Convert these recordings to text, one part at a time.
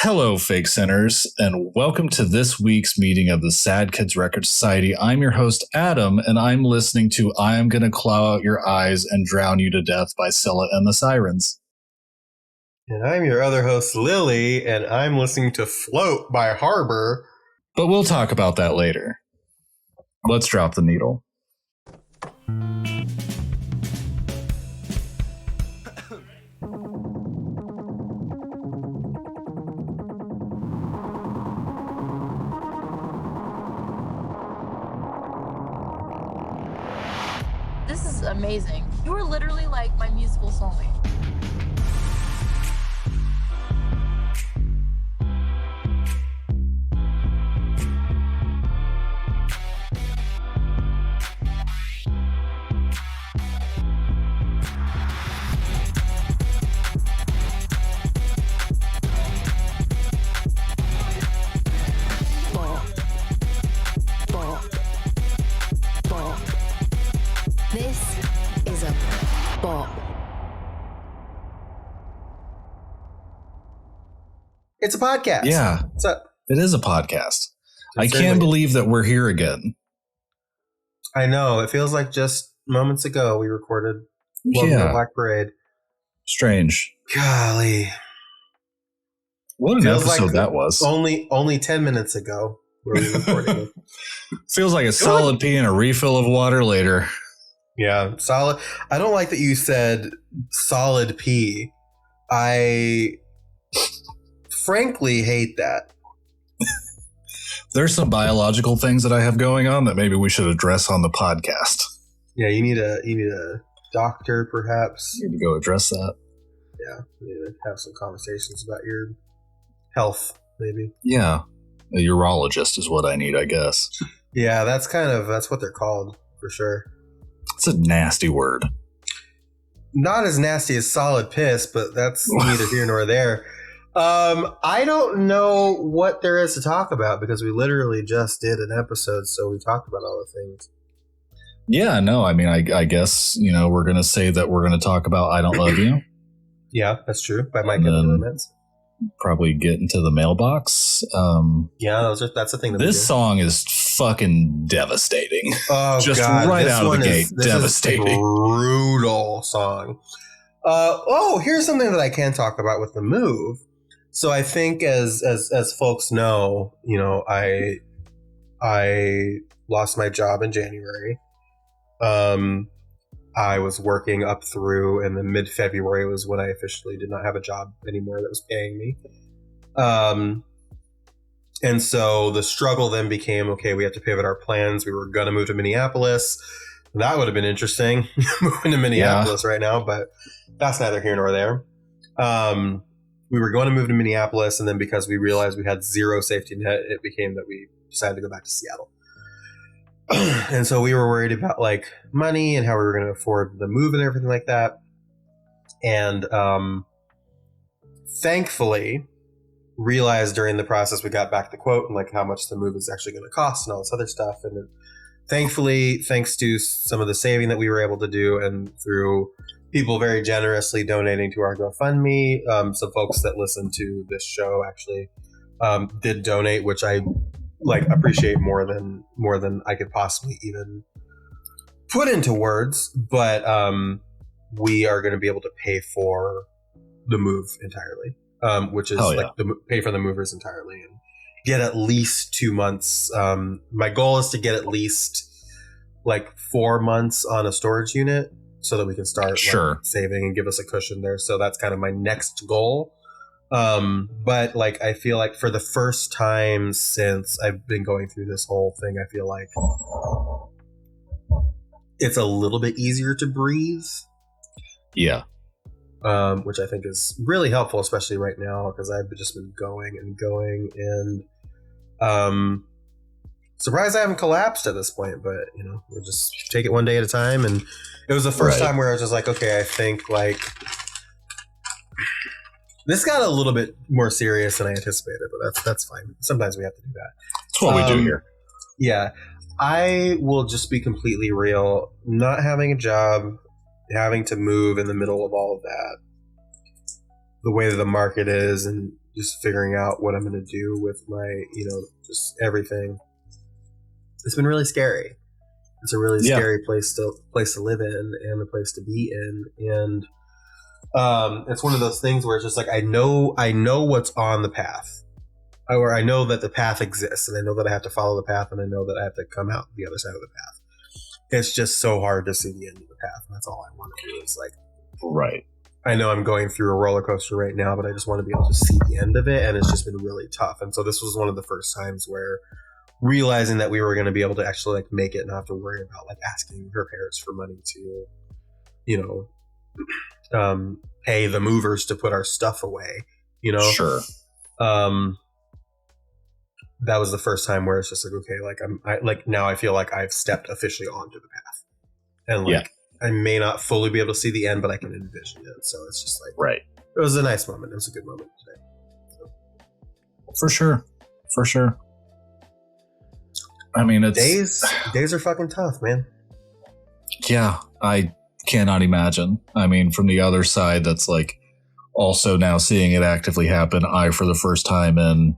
Hello, fake sinners, and welcome to this week's meeting of the Sad Kids Record Society. I'm your host, Adam, and I'm listening to I Am Gonna Claw Out Your Eyes and Drown You to Death by Scylla and the Sirens. And I'm your other host, Lily, and I'm listening to Float by Harbor. But we'll talk about that later. Let's drop the needle. This is amazing. You are literally like my musical soulmate. This is a bop. It's a podcast. Yeah, What's up? it is a podcast. I certainly can't is. believe that we're here again. I know. It feels like just moments ago we recorded Welcome to Yeah, Black Parade. strange. Golly. What an Feels episode like that was. Only 10 minutes ago were we recording it. Feels like a solid pee and a refill of water later. Yeah, solid. I don't like that you said solid pee. I frankly hate that. There's some biological things that I have going on that maybe we should address on the podcast. Yeah, you need a doctor, perhaps. Need to go address that. Yeah, you need to have some conversations about your health, maybe. Yeah, a urologist is what I need, I guess. Yeah, that's what they're called for sure. It's a nasty word. Not as nasty as solid piss, but that's neither here nor there. I don't know what there is to talk about because we literally just did an episode, so we talked about all the things. Yeah, no, I mean, I guess, we're going to say that we're going to talk about I Don't Love You. Yeah, that's true. By Mike And and the then- Romance. Probably get into the mailbox. Yeah, that's the thing. That we This do. song is fucking devastating. Oh, just God, right this out of the one gate, this is devastating. a brutal song. Here's something that I can talk about with the move. So I think as folks know, I lost my job in January. I was working up through, and then mid-February was when I officially did not have a job anymore that was paying me. And so the struggle then became, okay, we have to pivot our plans. We were going to move to Minneapolis. That would have been interesting, moving to Minneapolis right now, but that's neither here nor there. We were going to move to Minneapolis, and then because we realized we had zero safety net, it became that we decided to go back to Seattle. And so we were worried about like money and how we were going to afford the move and everything like that. And thankfully, realized during the process we got back the quote and like how much the move is actually going to cost and all this other stuff. And then, thankfully, thanks to some of the saving that we were able to do and through people very generously donating to our GoFundMe, some folks that listen to this show actually did donate, which I appreciate more than I could possibly even put into words. But we are going to be able to pay for the move entirely, which is pay for the movers entirely and get at least 2 months. My goal is to get at least 4 months on a storage unit so that we can start saving and give us a cushion there. So that's kind of my next goal. But I feel like for the first time since I've been going through this whole thing, I feel like it's a little bit easier to breathe. Yeah. Which I think is really helpful, especially right now, because I've just been going and going and surprised I haven't collapsed at this point, but we'll just take it one day at a time. And it was the first time where I was just like, okay, I think this got a little bit more serious than I anticipated, but that's fine. Sometimes we have to do that. That's what we do here. Yeah. I will just be completely real. Not having a job, having to move in the middle of all of that, the way that the market is, and just figuring out what I'm going to do with my, just everything. It's been really scary. It's a really scary place to live in and a place to be in. And it's one of those things where it's just like, I know what's on the path, or I know that the path exists, and I know that I have to follow the path, and I know that I have to come out the other side of the path. It's just so hard to see the end of the path. And that's all I want to do is like, right. I know I'm going through a roller coaster right now, but I just want to be able to see the end of it. And it's just been really tough. And so this was one of the first times where realizing that we were going to be able to actually like make it and not have to worry about like asking her parents for money to, pay the movers to put our stuff away, Sure. That was the first time where it's just like, okay, like now I feel like I've stepped officially onto the path, and like I may not fully be able to see the end, but I can envision it. So it's just like, right. It was a nice moment. It was a good moment today. So. For sure. I mean, days are fucking tough, man. Yeah, I cannot imagine. I mean, from the other side, that's like also now seeing it actively happen. I, for the first time in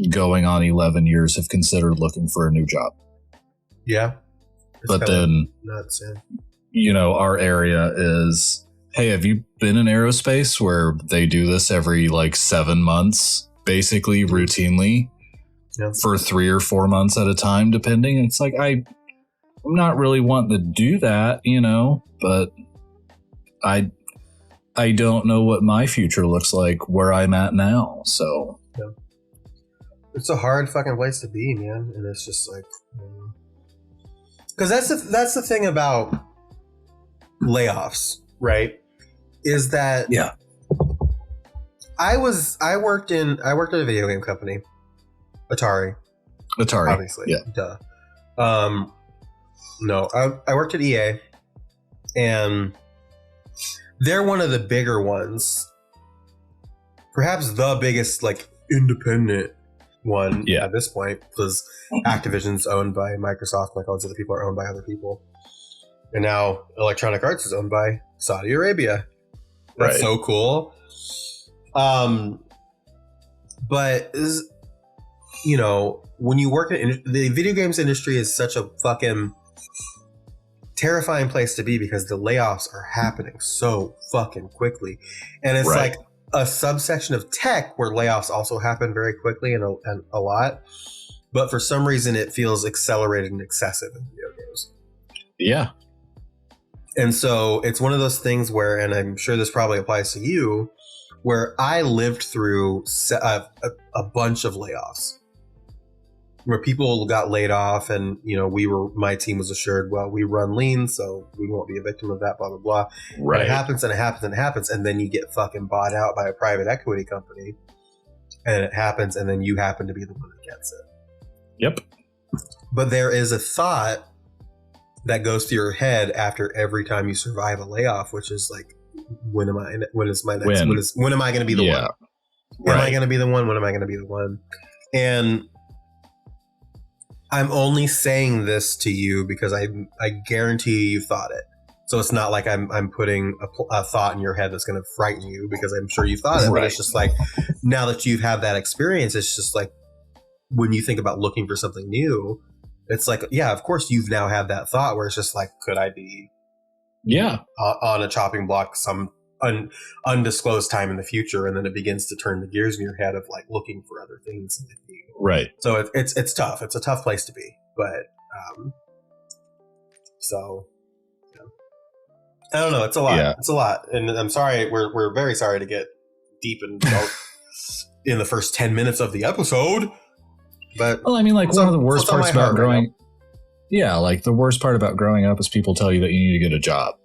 going on 11 years, have considered looking for a new job. Yeah. But then, nuts, yeah. Our area is, hey, have you been in aerospace where they do this every like 7 months, basically routinely? Yeah. For 3 or 4 months at a time, depending. It's like, I'm not really wanting to do that, but I don't know what my future looks like where I'm at now. So yeah. It's a hard fucking place to be, man. And it's just like, because that's the thing about layoffs, right? Is that I worked at a video game company. Atari, obviously. Yeah. Duh. No, I worked at EA, and they're one of the bigger ones. Perhaps the biggest, like, independent one at this point, because Activision's owned by Microsoft, like all these other people are owned by other people. And now Electronic Arts is owned by Saudi Arabia. That's so cool. But when you work in the video games industry is such a fucking terrifying place to be because the layoffs are happening so fucking quickly. And it's like a subsection of tech where layoffs also happen very quickly and a lot. But for some reason, it feels accelerated and excessive in video games. Yeah. And so it's one of those things where, and I'm sure this probably applies to you, where I lived through a bunch of layoffs. Where people got laid off and, my team was assured, well, we run lean, so we won't be a victim of that, blah, blah, blah. Right. And it happens and it happens and it happens. And then you get fucking bought out by a private equity company and it happens. And then you happen to be the one that gets it. Yep. But there is a thought that goes through your head after every time you survive a layoff, which is like, when am I going to be the one? Am I going to be the one? When am I going to be the one? And I'm only saying this to you because I guarantee you thought it. So it's not like I'm putting a thought in your head that's going to frighten you because I'm sure you thought it. But it's just like, now that you've had that experience, it's just like when you think about looking for something new, it's like, yeah, of course you've now had that thought where it's just like, could I be on a chopping block some undisclosed time in the future? And then it begins to turn the gears in your head of like looking for other things. Right. So it's tough. It's a tough place to be, but I don't know. It's a lot. Yeah. It's a lot, and I'm sorry. We're very sorry to get deep in the first 10 minutes of the episode. But well, I mean, like one of the worst parts about growing, like the worst part about growing up is people tell you that you need to get a job.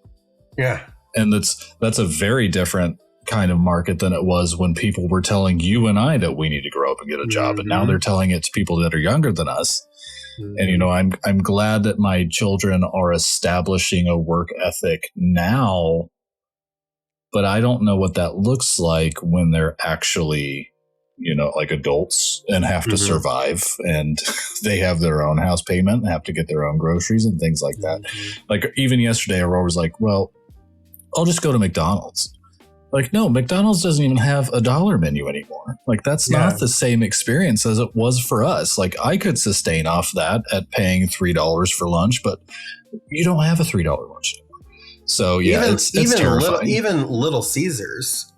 Yeah, and that's a very different kind of market than it was when people were telling you and I that we need to grow up and get a job. And now they're telling it to people that are younger than us. And, I'm glad that my children are establishing a work ethic now, but I don't know what that looks like when they're actually, like adults and have to survive and they have their own house payment and have to get their own groceries and things like that. Like even yesterday, Aurora was like, well, I'll just go to McDonald's. Like, no, McDonald's doesn't even have a dollar menu anymore. Like, that's not the same experience as it was for us. Like, I could sustain off that at paying $3 for lunch, but you don't have a $3 lunch anymore. So, yeah, it's terrifying. Even Little Caesars,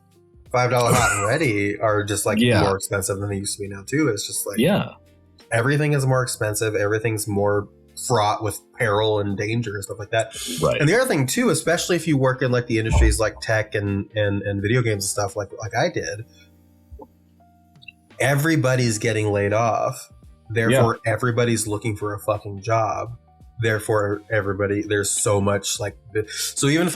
$5 hot and ready are just like more expensive than they used to be now, too. It's just like, everything is more expensive. Everything's more fraught with peril and danger and stuff like that. Right. And the other thing too, especially if you work in like the industries like tech and video games and stuff like I did, everybody's getting laid off. Therefore, everybody's looking for a fucking job. Therefore, there's so much like so even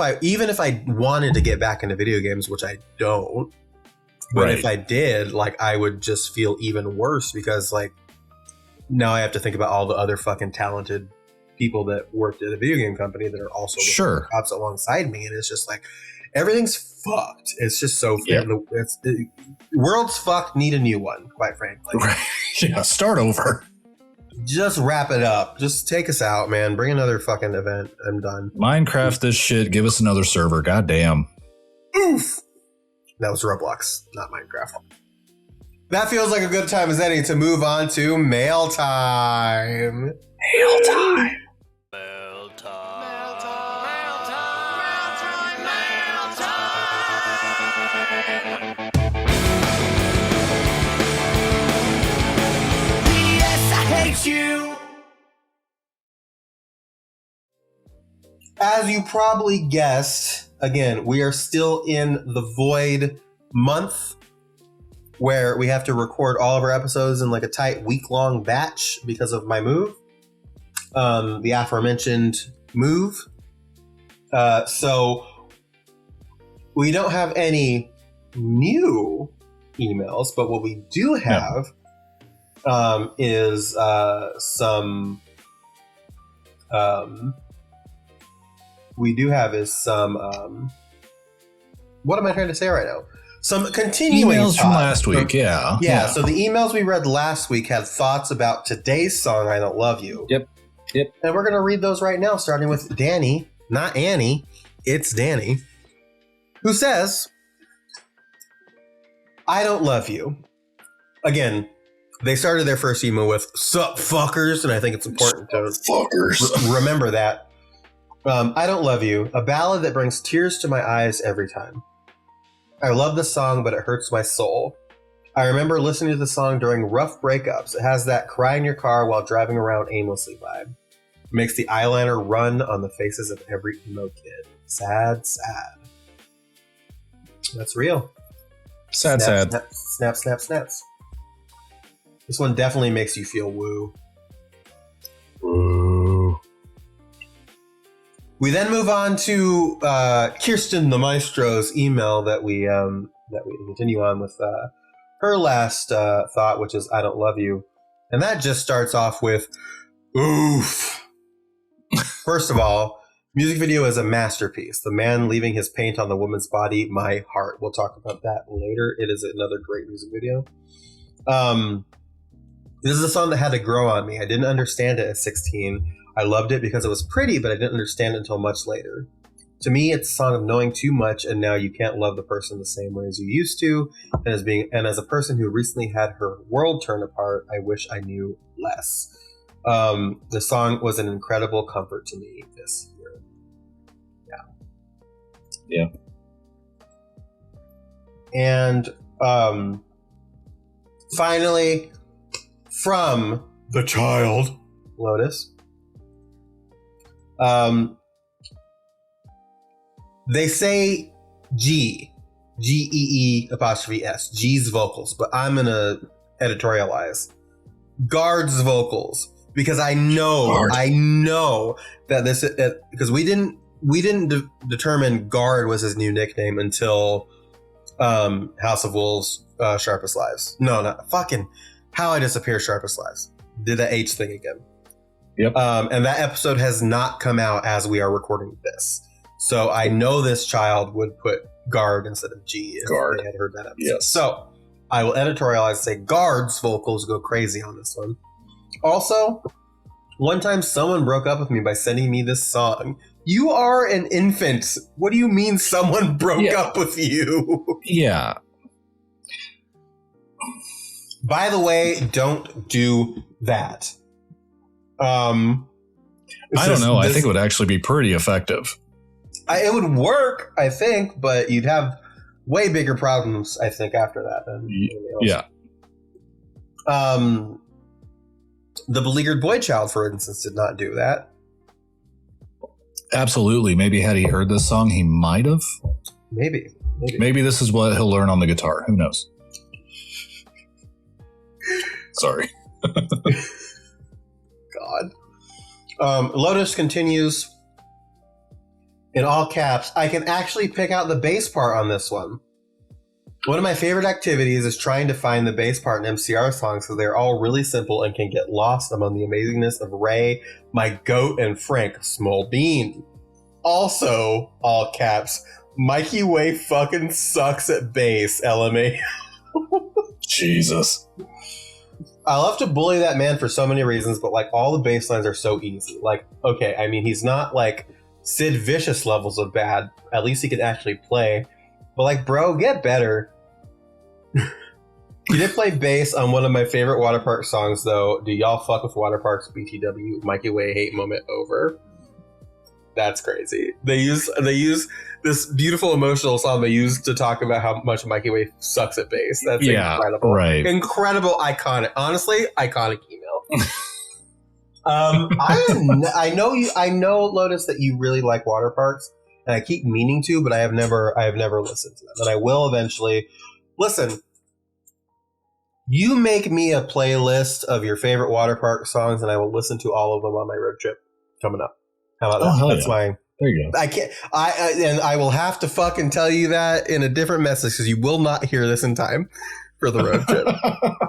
if I wanted to get back into video games, which I don't, but if I did, like I would just feel even worse because like now I have to think about all the other fucking talented people that worked at a video game company that are also jobs alongside me. And it's just like, everything's fucked. It's just so, world's fucked, need a new one, quite frankly. Right. Yeah, start over. Just wrap it up. Just take us out, man. Bring another fucking event. I'm done. Minecraft this shit. Give us another server. Goddamn. Oof. That was Roblox, not Minecraft. That feels like a good time as any to move on to mail time. Mail time. Mail time. Yes, I hate you. As you probably guessed, again, we are still in the void month, where we have to record all of our episodes in like a tight week-long batch because of my move. The aforementioned move. So we don't have any new emails, but what we do have is some what am I trying to say right now? Some continuing emails from last week, yeah. So the emails we read last week had thoughts about today's song, I Don't Love You. Yep. And we're going to read those right now, starting with Danny, not Annie. It's Danny, who says, I don't love you. Again, they started their first email with, sup, fuckers, and I think it's important to remember that. I don't love you, a ballad that brings tears to my eyes every time. I love the song, but it hurts my soul. I remember listening to the song during rough breakups. It has that cry in your car while driving around aimlessly vibe. It makes the eyeliner run on the faces of every emo kid. Sad, sad. That's real. Sad. Snaps. This one definitely makes you feel woo. Woo. We then move on to Kirsten the Maestro's email that we continue on with her last thought, which is I don't love you. And that just starts off with oof. First of all, music video is a masterpiece. The man leaving his paint on the woman's body, my heart. We'll talk about that later. It is another great music video. This is a song that had to grow on me. I didn't understand it at 16. I loved it because it was pretty, but I didn't understand it until much later. To me, it's a song of knowing too much, and now you can't love the person the same way as you used to. And as a person who recently had her world turn apart, I wish I knew less. The song was an incredible comfort to me this year. Yeah. And finally, from the child, Lotus. They say G-E-E''S, G's vocals, but I'm going to editorialize. Guard's vocals, because I know that this, because we didn't determine Guard was his new nickname until House of Wolves, Sharpest Lives. No, not fucking How I Disappear, Sharpest Lives. Did that H thing again. Yep. And that episode has not come out as we are recording this. So I know this child would put Guard instead of G if they had heard that episode. Yes. So I will editorialize, say Guard's vocals go crazy on this one. Also, one time someone broke up with me by sending me this song You are an infant. What do you mean someone broke up with you? Yeah. By the way, don't do that. I don't know. I think it would actually be pretty effective. It would work, I think, but you'd have way bigger problems, I think, after that than anything else. Yeah. The beleaguered boy child, for instance, did not do that. Absolutely. Maybe had he heard this song, he might have. Maybe this is what he'll learn on the guitar. Who knows? Sorry. God. Lotus continues in all caps. I can actually pick out the bass part on this one. One of my favorite activities is trying to find the bass part in MCR songs because they're all really simple and can get lost among the amazingness of Ray, my goat, and Frank Smolbean. Also, all caps, Mikey Way fucking sucks at bass, LMA. Jesus. I love to bully that man for so many reasons, but like all the bass lines are so easy. Like, okay, I mean, he's not like Sid Vicious levels of bad. At least he can actually play. But like, bro, get better. He did play bass on one of my favorite Water Park songs, though. Do y'all fuck with Water Park's BTW Mikey Way hate moment over? That's crazy. They use this beautiful emotional song they use to talk about how much Mikey Way sucks at bass. That's incredible. Right. Incredible, iconic. Honestly, iconic email. I know, Lotus, that you really like Water Parks, and I keep meaning to, but I have never listened to them, and I will eventually. Listen, you make me a playlist of your favorite Water Park songs, and I will listen to all of them on my road trip coming up. How about that? That's my. There you go. I can't. And I will have to fucking tell you that in a different message because you will not hear this in time for the road trip.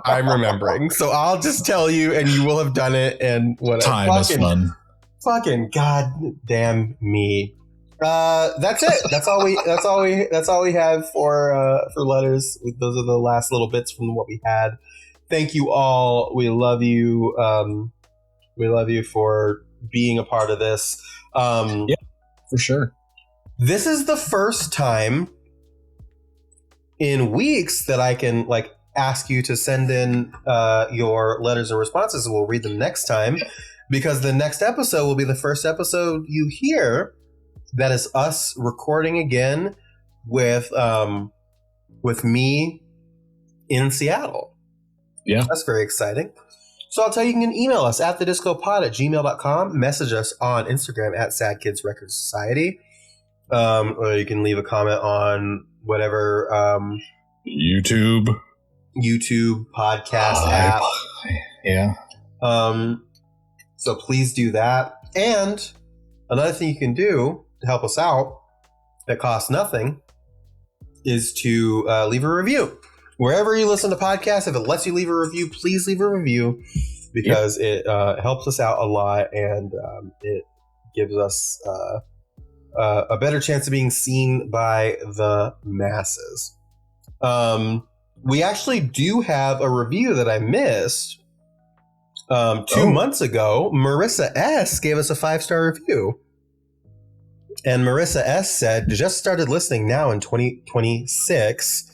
I'm remembering, so I'll just tell you, and you will have done it. And whatever. Time is fun. Fucking goddamn me. That's it. That's all we have for letters. Those are the last little bits from what we had. Thank you all. We love you. We love you for being a part of this. Yeah, for sure. This is the first time in weeks that I can like ask you to send in your letters and responses, and we'll read them next time, because the next episode will be the first episode you hear that is us recording again with me in Seattle. Yeah. That's very exciting. So I'll tell you, you can email us at thediscopod@gmail.com, message us on Instagram at Sad Kids Record Society, or you can leave a comment on whatever YouTube podcast app. Yeah. So please do that. And another thing you can do to help us out that costs nothing is to leave a review. Wherever you listen to podcasts, if it lets you leave a review, please leave a review, because it helps us out a lot, and it gives us a better chance of being seen by the masses. We actually do have a review that I missed 2 months ago. Marissa S. gave us a 5-star review. And Marissa S. said, just started listening now in 2026.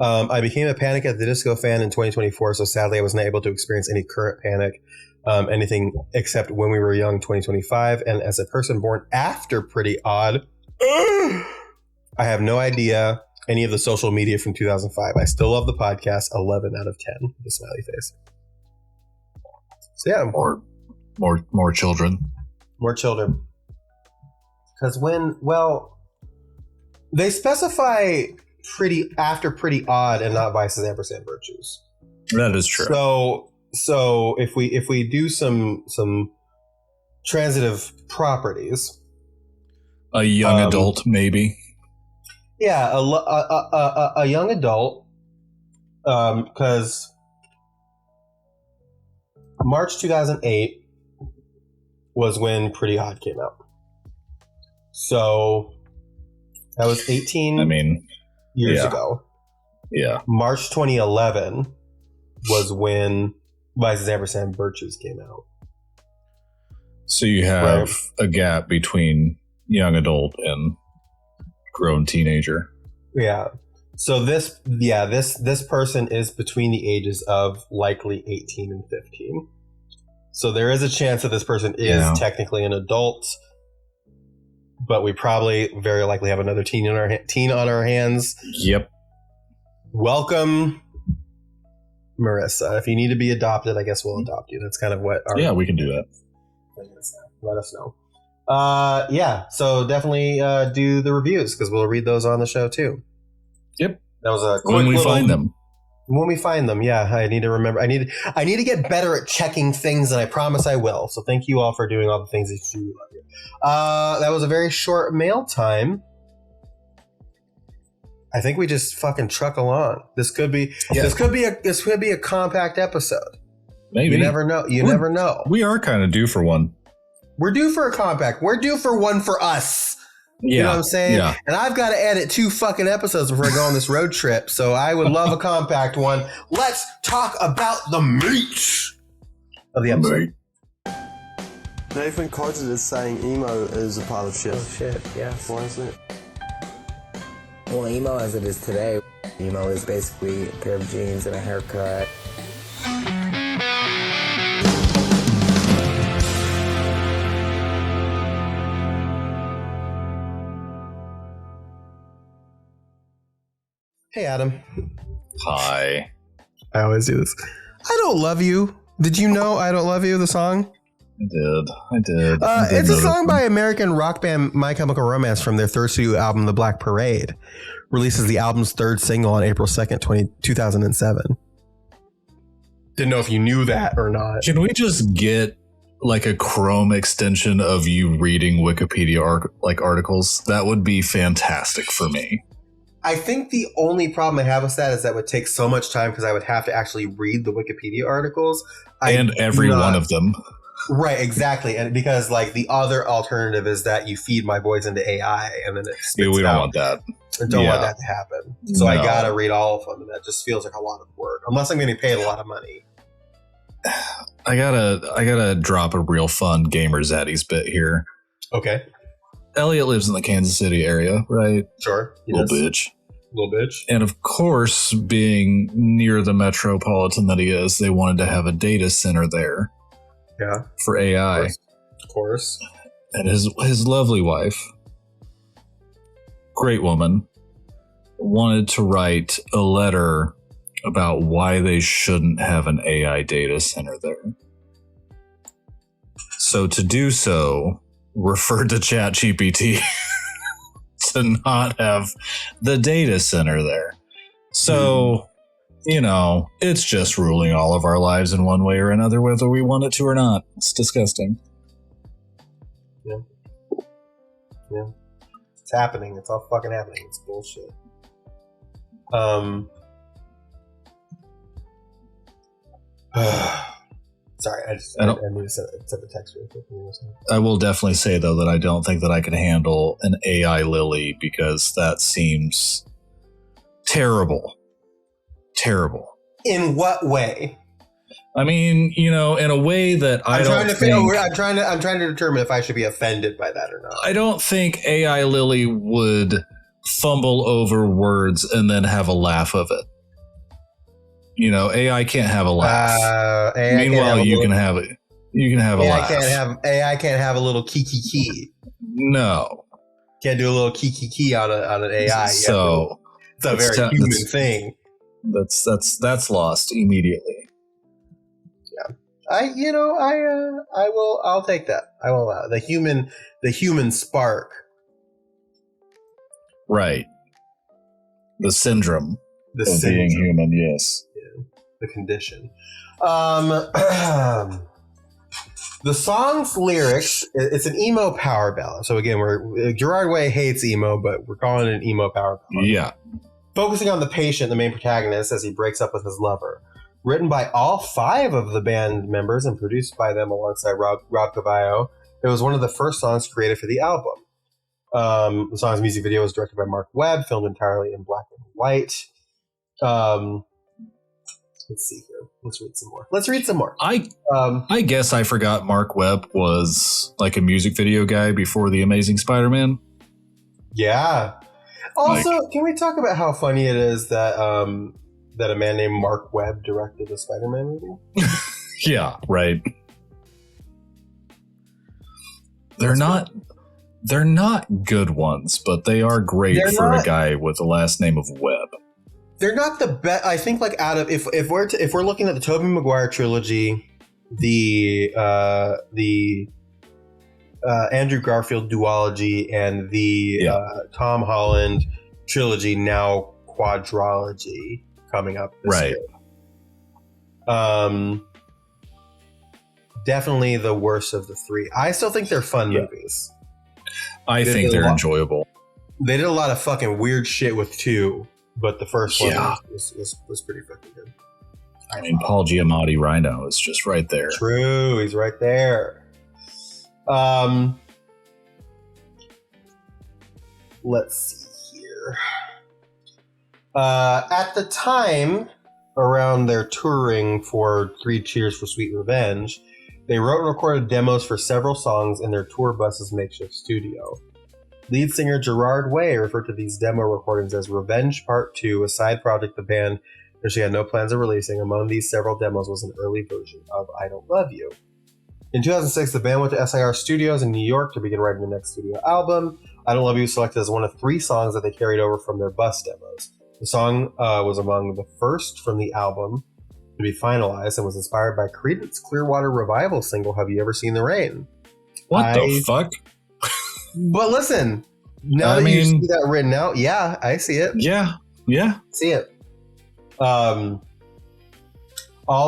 I became a Panic at the Disco fan in 2024, so sadly I was not able to experience any current Panic, anything except When We Were Young 2025. And as a person born after Pretty Odd, I have no idea any of the social media from 2005. I still love the podcast. 11 out of 10 with a smiley face. So yeah, more children. More children. Because they specify pretty after Pretty Odd and not Vices Ampersand Virtues. That is true. So if we do some transitive properties, a young adult maybe. Yeah, a young adult, because March 2008 was when Pretty Odd came out. So that was 18 years ago. Yeah. March 2011 was when Vices Ampersand Virtues came out. So you have a gap between young adult and grown teenager. Yeah. So this person is between the ages of likely 18 and 15. So there is a chance that this person is technically an adult, but we probably very likely have another teen on our hands. Yep. Welcome, Marissa. If you need to be adopted, I guess we'll adopt you. That's kind of what our... Yeah, we can do that. Let us know. So definitely do the reviews because we'll read those on the show too. Yep. That was a quick when we find them. When we find them, yeah. I need to remember. I need to get better at checking things, and I promise I will. So thank you all for doing all the things that you do. That was a very short mail time. I think we just fucking truck along. This could be a compact episode. Maybe. You never know. Never know. We are kind of due for one. We're due for a compact. We're due for one for us. Yeah. You know what I'm saying? Yeah. And I've got to edit 2 fucking episodes before I go on this road trip. So I would love a compact one. Let's talk about the meat of the episode. Nathan quoted as saying emo is a part of shit. Oh shit, yeah. Why is it? Well, emo as it is today, emo is basically a pair of jeans and a haircut. Hey, Adam. Hi. I always do this. I Don't Love You. Did you know I Don't Love You, the song? I did. It's a song by American rock band My Chemical Romance from their third studio album, The Black Parade. Releases the album's third single on April 2nd, 2007. Didn't know if you knew that or not. Can we just get like a Chrome extension of you reading Wikipedia articles? That would be fantastic for me. I think the only problem I have with that is that would take so much time because I would have to actually read the Wikipedia articles. And every one of them. Right, exactly. And because like the other alternative is that you feed my voice into AI and then it spits we don't out. want that. I don't want that to happen. So I gotta read all of them, and that just feels like a lot of work. Unless I'm getting paid a lot of money. I gotta drop a real fun Gamer Zaddies bit here. Okay. Elliot lives in the Kansas City area, right? Sure. Little bitch. Little bitch. And of course, being near the metropolitan that he is, they wanted to have a data center there. Yeah. For AI. Of course. And his lovely wife, great woman, wanted to write a letter about why they shouldn't have an AI data center there. So to do so, referred to ChatGPT to not have the data center there. So, it's just ruling all of our lives in one way or another, whether we want it to or not. It's disgusting. Yeah. It's happening. It's all fucking happening. It's bullshit. Sorry, I need to set the text real quick. I will definitely say, though, that I don't think that I could handle an AI Lily because that seems terrible. Terrible. In what way? I mean, in a way that I'm trying to determine if I should be offended by that or not. I don't think AI Lily would fumble over words and then have a laugh of it. AI can't have a laugh. Meanwhile, you can have it. You can have a laugh. AI can't have a little key. No, can't do a little key on an AI. So it's a very human thing. That's lost immediately. Yeah, I'll take that. I will allow it. The human spark. Right. The syndrome of being human. Yes. The condition. The song's lyrics, it's an emo power ballad. So again, Gerard Way hates emo, but we're calling it an emo power ballad. Yeah. Focusing on the patient, the main protagonist, as he breaks up with his lover. Written by all 5 of the band members and produced by them alongside Rob Cavallo. It was one of the first songs created for the album. The song's music video was directed by Mark Webb, filmed entirely in black and white. Let's see here. Let's read some more. I guess I forgot Mark Webb was like a music video guy before The Amazing Spider-Man. Yeah. Also, can we talk about how funny it is that that a man named Mark Webb directed a Spider-Man movie? Yeah, right. They're not good ones, but they are great a guy with the last name of Webb. They're not the best. I think like out of if we're looking at the Tobey Maguire trilogy, the Andrew Garfield duology, and the Tom Holland trilogy, now quadrology coming up this year. Definitely the worst of the three. I still think they're fun movies. I think they're enjoyable. They did a lot of fucking weird shit with 2, but the first one was pretty fucking good. I mean, Paul Giamatti Rhino is just right there. True, he's right there. Let's see here. At the time, around their touring for 3 Cheers for Sweet Revenge, they wrote and recorded demos for several songs in their tour bus's makeshift studio. Lead singer Gerard Way referred to these demo recordings as Revenge Part 2, a side project the band she had no plans of releasing. Among these several demos was an early version of I Don't Love You. In 2006, the band went to SIR Studios in New York to begin writing the next studio album. I Don't Love You was selected as one of 3 songs that they carried over from their bus demos. The song was among the first from the album to be finalized and was inspired by Creedence Clearwater Revival single Have You Ever Seen the Rain? What the fuck? But listen, now that you see that written out, yeah, I see it. Yeah. See it. All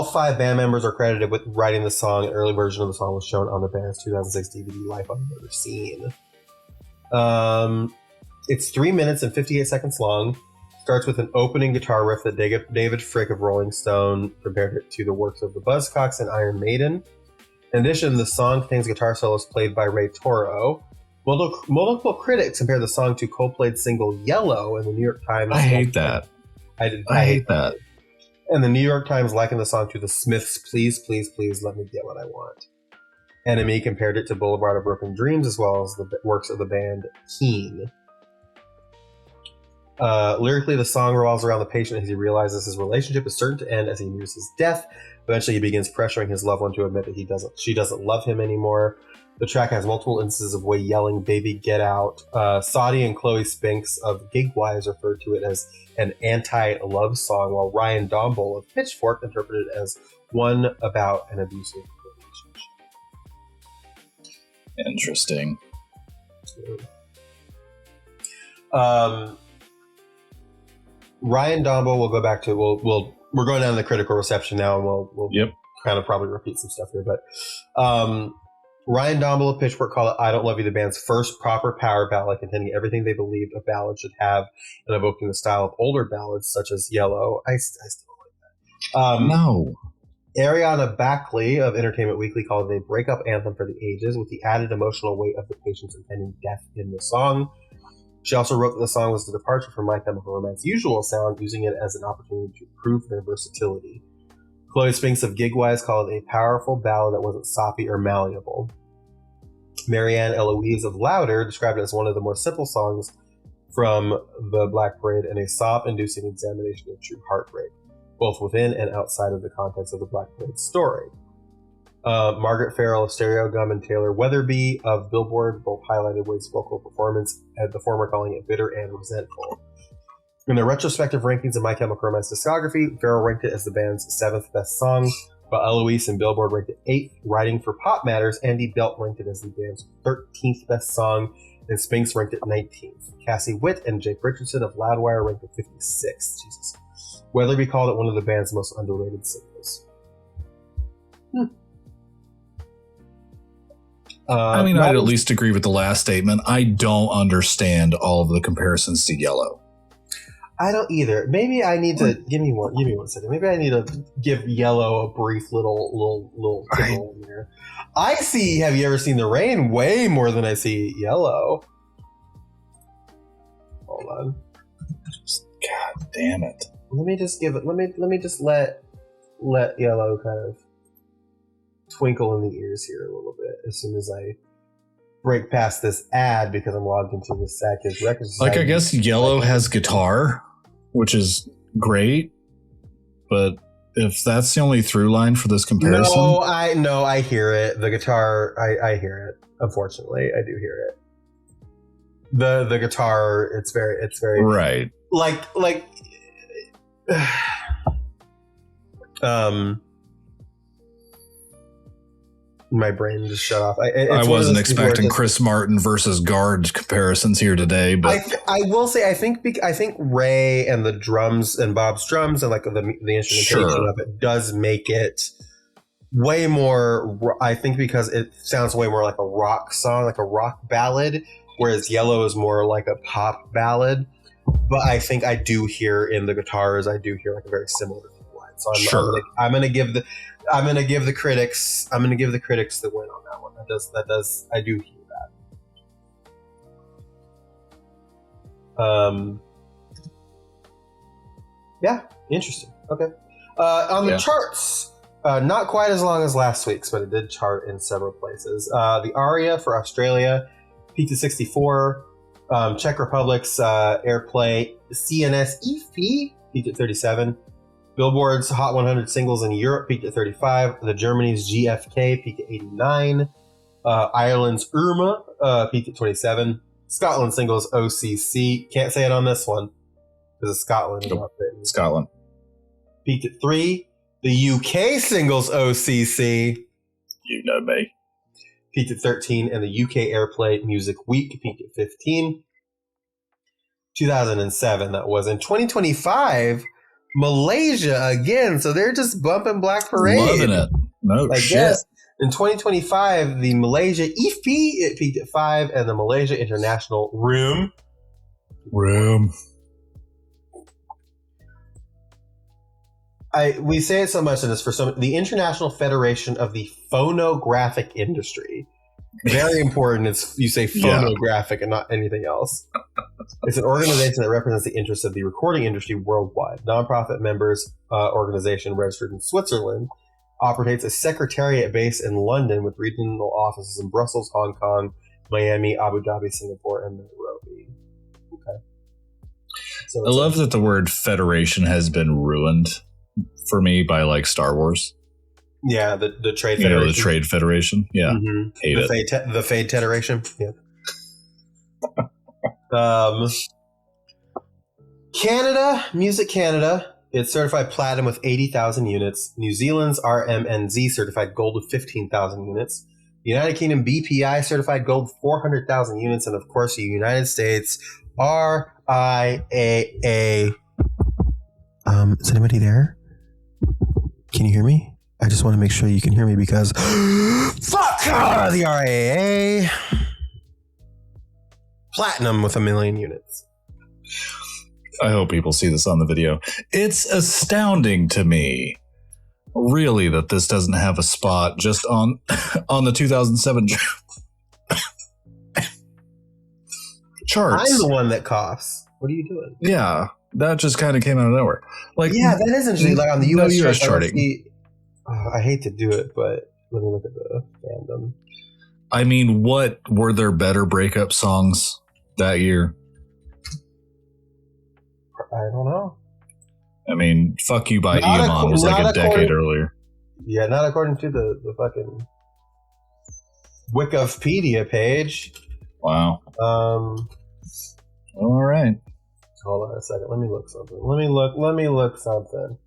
5 band members are credited with writing the song. An early version of the song was shown on the band's 2006 DVD Life on the Murder Scene. It's 3 minutes and 58 seconds long. Starts with an opening guitar riff that David Frick of Rolling Stone compared it to the works of the Buzzcocks and Iron Maiden. In addition, the song contains guitar solos played by Ray Toro. Multiple critics compared the song to Coldplay's single Yellow in the New York Times. I hate that. I hate that. And the New York Times likened the song to the Smiths' Please, Please, Please Let Me Get What I Want. Enemy compared it to Boulevard of Broken Dreams as well as the works of the band Keane. Lyrically, the song revolves around the patient as he realizes his relationship is certain to end as he nears his death. Eventually, he begins pressuring his loved one to admit that she doesn't love him anymore. The track has multiple instances of Way yelling, "Baby, get out." Saudi and Chloe Spinks of Gigwise referred to it as an anti-love song, while Ryan Domble of Pitchfork interpreted it as one about an abusive relationship. Interesting. Ryan Domble, we'll go back to, we're going down the critical reception now, and we'll kind of probably repeat some stuff here, but Ryan Domble of Pitchfork called it I Don't Love You the band's first proper power ballad, containing everything they believed a ballad should have and evoking the style of older ballads such as Yellow. I still don't like that. No. Ariana Backley of Entertainment Weekly called it a breakup anthem for the ages with the added emotional weight of the patient's impending death in the song. She also wrote that the song was a departure from My Chemical Romance's usual sound, using it as an opportunity to prove their versatility. Chloe Spinks of Gigwise called it a powerful ballad that wasn't soppy or malleable. Marianne Eloise of Louder described it as one of the more simple songs from the Black Parade and a sob-inducing examination of true heartbreak, both within and outside of the context of the Black Parade story. Margaret Farrell of Stereo Gum and Taylor Weatherby of Billboard both highlighted Wade's vocal performance, the former calling it bitter and resentful. In the retrospective rankings of My Chemical Romance discography, Farrell ranked it as the band's 7th best song, while Eloise and Billboard ranked it 8th. Writing for Pop Matters, Andy Belt ranked it as the band's 13th best song, and Spinks ranked it 19th. Cassie Witt and Jake Richardson of Loudwire ranked it 56th. Jesus. Weatherby called it one of the band's most underrated singles. I'd at least agree with the last statement. I don't understand all of the comparisons to Yellow. I don't either. Maybe I need to give me one second. Maybe I need to give Yellow a brief little tickle in there. I see Have You Ever Seen the Rain way more than I see Yellow. Hold on. God damn it. Let me just give it. Let me just let let Yellow kind of twinkle in the ears here a little bit as soon as I break past this ad because I'm logged into the Sad Kids Records Society. Like, I guess Yellow has guitar, which is great, but if that's the only through line for this comparison, I hear it. The guitar, I hear it. Unfortunately, I do hear it. The guitar, it's very right. Like my brain just shut off. I wasn't expecting Chris Martin versus Guard comparisons here today, but I will say I think Ray and the drums and Bob's drums and like the instrumentation of it does make it way more. I think because it sounds way more like a rock song, like a rock ballad, whereas Yellow is more like a pop ballad. But I think I do hear in the guitars, I do hear like a very similar line. So I'm gonna give the critics the win on that one. That does I do hear that. Yeah, interesting. Okay. On the charts, not quite as long as last week's, but it did chart in several places. The aria for Australia peaked at 64. Czech Republic's Airplay CNS EP peaked at 37. Billboard's Hot 100 singles in Europe peaked at 35. The Germany's GFK peaked at 89. Ireland's Irma peaked at 27. Scotland singles OCC. Can't say it on this one because it's Scotland. Scotland peaked at 3. The UK singles OCC. You know me. Peaked at 13, and the UK Airplay Music Week peaked at 15. 2007, that was. In 2025, Malaysia again. So they're just bumping Black Parade. Loving it. No shit. Guess. In 2025, the Malaysia EP, it peaked at 5, and the Malaysia International Room. We say it so much in this the International Federation of the Phonographic Industry. Very important. You say phonographic and not anything else. It's an organization that represents the interests of the recording industry worldwide. Nonprofit members organization registered in Switzerland, operates a secretariat based in London with regional offices in Brussels, Hong Kong, Miami, Abu Dhabi, Singapore, and Nairobi. Okay. So I love that the word federation has been ruined for me by like Star Wars. Yeah, the Trade Federation. The Trade Federation. Yeah. Mm-hmm. Hate it. The Fade Federation. Yeah. Canada, Music Canada. It's certified platinum with 80,000 units. New Zealand's RMNZ certified gold with 15,000 units. United Kingdom BPI certified gold 400,000 units. And of course, the United States RIAA. Is anybody there? Can you hear me? I just want to make sure you can hear me because fuck the RIAA. Platinum with 1 million units. I hope people see this on the video. It's astounding to me, really, that this doesn't have a spot just on the 2007 charts. I'm the one that coughs. What are you doing? Yeah, that just kind of came out of nowhere. Like, yeah, that is interesting. Like on the US charting. I hate to do it, but let me look at the fandom. I mean, what were there better breakup songs that year? I don't know. I mean, Fuck You by Eamon was like a decade earlier. Yeah, not according to the fucking Wikipedia page. Wow. All right. Hold on a second. Let me look something. Let me look something.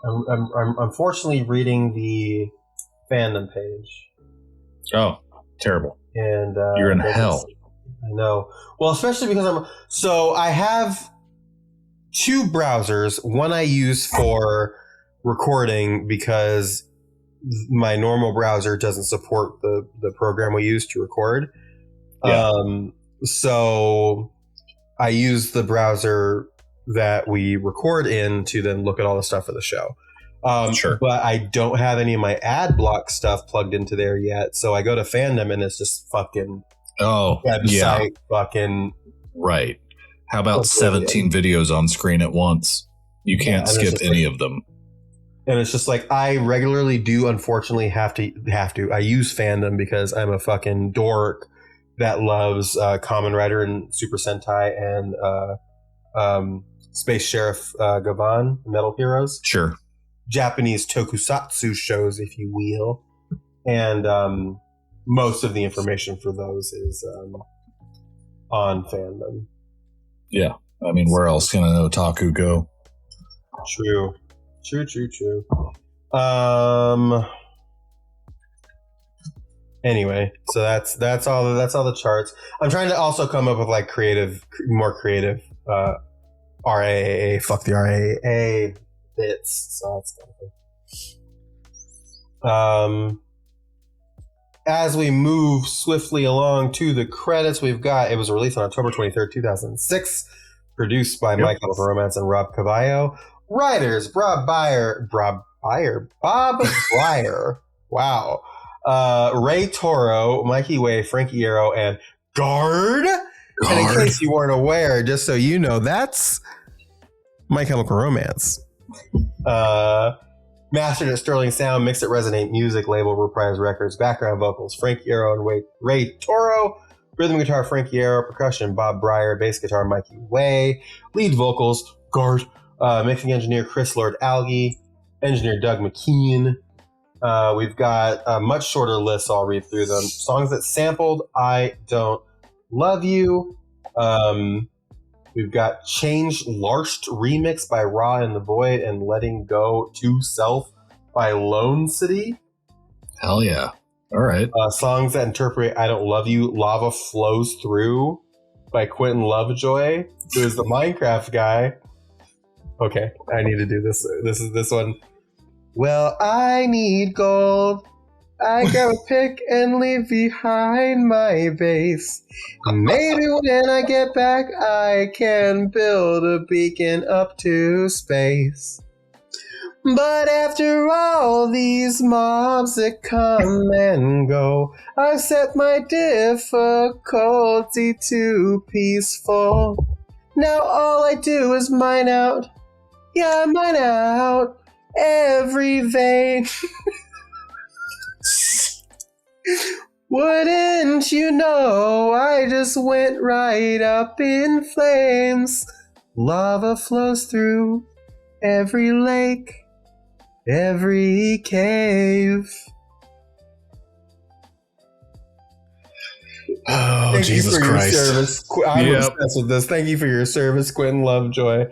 I'm unfortunately reading the fandom page. Oh, terrible. And you're in hell. I know. Well, especially because I have two browsers. One I use for recording because my normal browser doesn't support the program we use to record. Yeah. So I use the browser that we record in to then look at all the stuff for the show. Sure. But I don't have any of my ad block stuff plugged into there yet. So I go to fandom and it's just fucking website fucking. Right. How about 17 videos on screen at once? You can't skip any of them. And it's just like, I regularly do, unfortunately, have to. I use fandom because I'm a fucking dork that loves Kamen Rider and Super Sentai and Space Sheriff Gavan, Metal Heroes. Sure. Japanese tokusatsu shows, if you will. And most of the information for those is on fandom. Yeah. I mean, where else can an otaku go? True. Anyway, so that's all the charts. I'm trying to also come up with like more creative RAA, fuck the RAA bits. So that's kind of thing. As we move swiftly along to the credits, we've got, it was released on October 23rd, 2006, produced by My Chemical Romance and Rob Cavallo. Writers, Bob Breyer. Wow. Ray Toro, Mikey Way, Frankie Arrow, and Guard. And in case you weren't aware, just so you know, that's My Chemical Romance. Mastered at Sterling Sound, mixed at Resonate Music, label Reprise Records, background vocals, Frankie Arrow and Ray Toro, rhythm guitar, Frankie Arrow, percussion, Bob Breyer, bass guitar, Mikey Way, lead vocals, Guard, mixing engineer, Chris Lord Alge, engineer, Doug McKean. We've got a much shorter list, so I'll read through them. Songs that sampled I Don't Love You. We've got Change Larsht remix by Raw in the Void and Letting Go to Self by Lone City. Hell yeah. All right. Songs that interpret I Don't Love You, Lava Flows Through by Quentin Lovejoy, who is the Minecraft guy. Okay, I need to do this. This is this one. Well, I need gold. I gotta pick and leave behind my base. Maybe when I get back, I can build a beacon up to space. But after all these mobs that come and go, I set my difficulty to peaceful. Now all I do is mine out. Yeah, mine out every vein. Wouldn't you know, I just went right up in flames. Lava flows through every lake, every cave. Oh, Thank Jesus you for Christ. Your service. I'm obsessed with this. Thank you for your service, Quentin Lovejoy.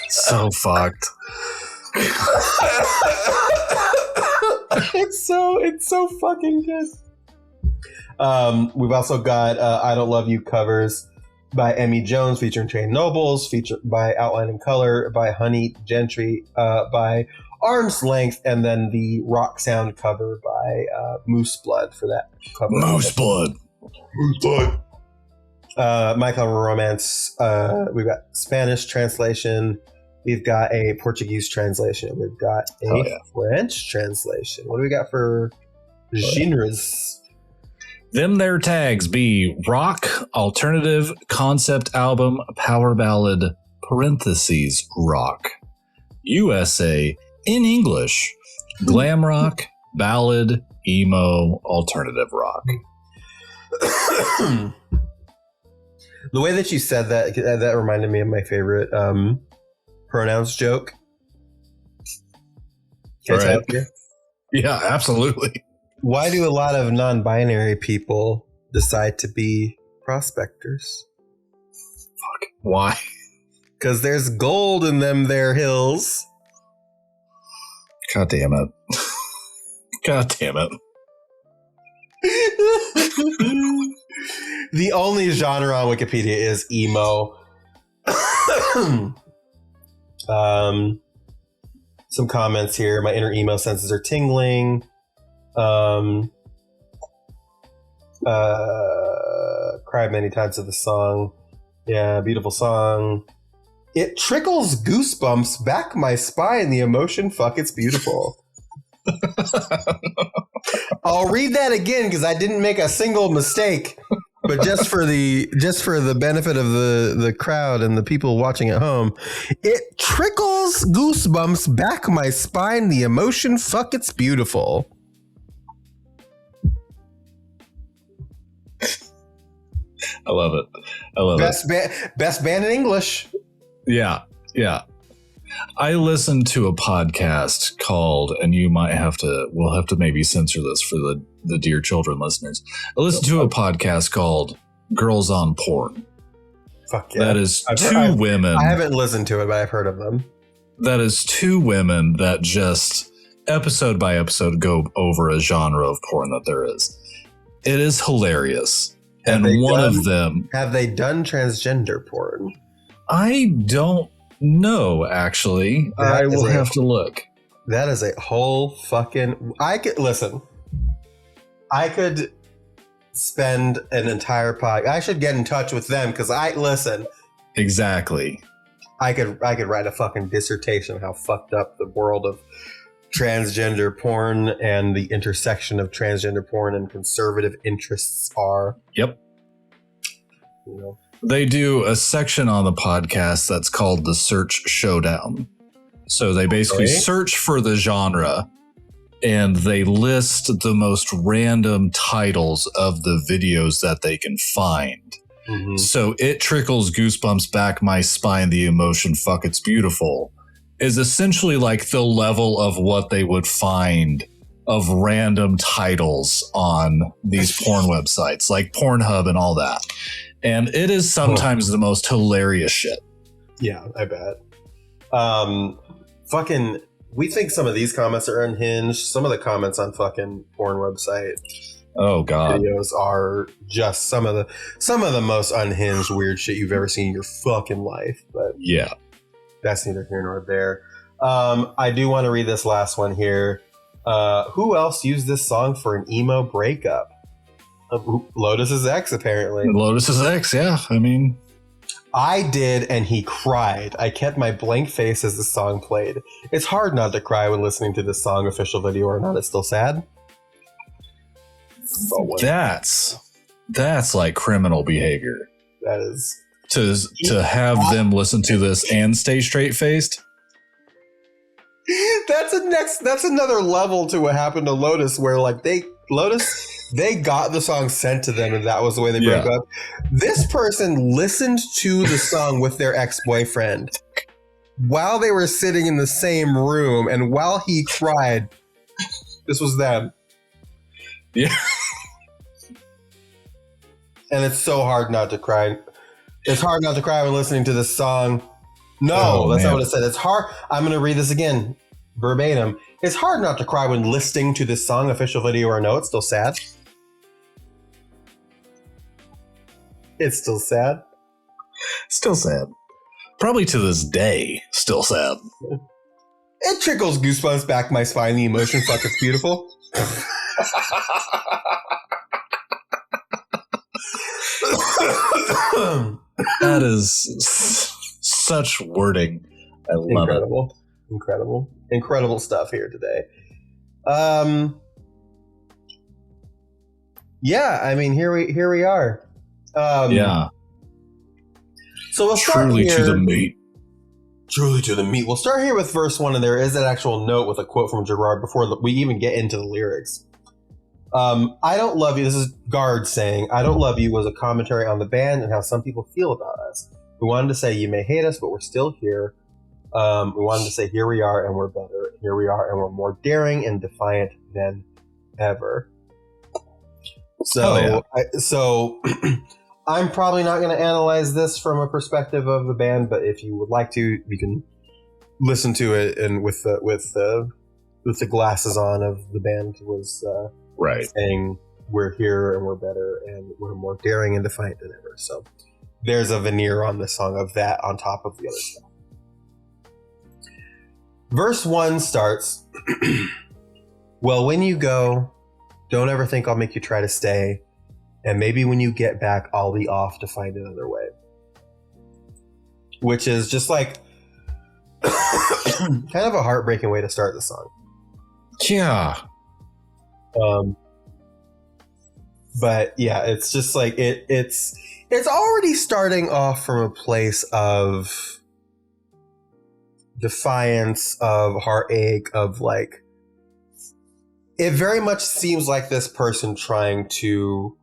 So fucked. It's so fucking good. We've also got I Don't Love You covers by Emmy Jones featuring Train Nobles, featured by Outline and Color, by Honey Gentry, by Arm's Length, and then the rock sound cover by Moose Blood for that cover. Moose Blood. My Chemical Romance. We've got Spanish translation. We've got a Portuguese translation. We've got a French translation. What do we got for genres? Them their tags be rock, alternative, concept album, power ballad, parentheses, rock. USA, in English, glam rock, ballad, emo, alternative rock. The way that you said that reminded me of my favorite pronouns joke. Can I tell it to you? Yeah, absolutely. Why do a lot of non-binary people decide to be prospectors? Fuck. Why? Because there's gold in them there hills. God damn it. God damn it. The only genre on Wikipedia is emo. Some comments here. My inner emo senses are tingling. Cried many times to the song. Yeah, beautiful song. It trickles goosebumps back my spine. The emotion, fuck, it's beautiful. I'll read that again because I didn't make a single mistake. But just for the benefit of the crowd and the people watching at home, it trickles goosebumps back my spine. The emotion, fuck, it's beautiful. I love it. I love it. Best band in English. Yeah. I listened to a podcast called, and we'll have to maybe censor this for the dear children listeners. I listened to a podcast called Girls on Porn. Fuck yeah. That is two women. I haven't listened to it, but I've heard of them. That is two women that just episode by episode go over a genre of porn that there is. It is hilarious. Have they done transgender porn? I don't know, actually. I will have to look. That is a whole fucking... I could spend an entire podcast. I should get in touch with them because Exactly. I could write a fucking dissertation on how fucked up the world of transgender porn and the intersection of transgender porn and conservative interests are. Yep. You know. They do a section on the podcast that's called the Search Showdown. So they basically search for the genre and they list the most random titles of the videos that they can find. Mm-hmm. So it trickles goosebumps back my spine. The emotion, fuck, it's beautiful, is essentially like the level of what they would find of random titles on these porn websites like Pornhub and all that. And it is sometimes the most hilarious shit. Yeah, I bet. Fucking, we think some of these comments are unhinged. Some of the comments on fucking porn website videos are just some of the most unhinged weird shit you've ever seen in your fucking life. But yeah, that's neither here nor there. I do want to read this last one here. Who else used this song for an emo breakup? Lotus's ex, apparently. Lotus's ex, yeah. I mean, I did, and he cried. I kept my blank face as the song played. It's hard not to cry when listening to this song, official video or not. It's still sad. That's like criminal behavior. That is to have them listen to this and stay straight faced. That's another level to what happened to Lotus, where like they got the song sent to them and that was the way they broke up. This person listened to the song with their ex-boyfriend while they were sitting in the same room, and while he cried, this was them. Yeah. And it's so hard not to cry. It's hard not to cry when listening to this song. No, that's not what it said. It's hard. I'm going to read this again, verbatim. It's hard not to cry when listening to this song, official video or no. It's still sad. It's still sad. Still sad. Probably to this day, still sad. It trickles goosebumps back my spine. The emotion, fuck, it's beautiful. That is such wording. I love it. Incredible stuff here today. Yeah, I mean, here we are. Yeah. So we'll start Truly here. To the meat. Truly to the meat. We'll start here with verse 1, and there is an actual note with a quote from Gerard before we even get into the lyrics. I don't love you. This is Guard saying, I don't love you was a commentary on the band and how some people feel about us. We wanted to say, you may hate us, but we're still here. We wanted to say, here we are and we're better. Here we are and we're more daring and defiant than ever. So, I'm probably not going to analyze this from a perspective of the band, but if you would like to, you can listen to it and with the glasses on of the band was saying we're here and we're better and we're more daring and defiant than ever. So there's a veneer on the song of that on top of the other stuff. Verse 1 starts, well, when you go, don't ever think I'll make you try to stay. And maybe when you get back, I'll be off to find another way. which is just like kind of a heartbreaking way to start the song. Yeah. But yeah, it's just like it's already starting off from a place of defiance, of heartache, of like, it very much seems like this person trying to,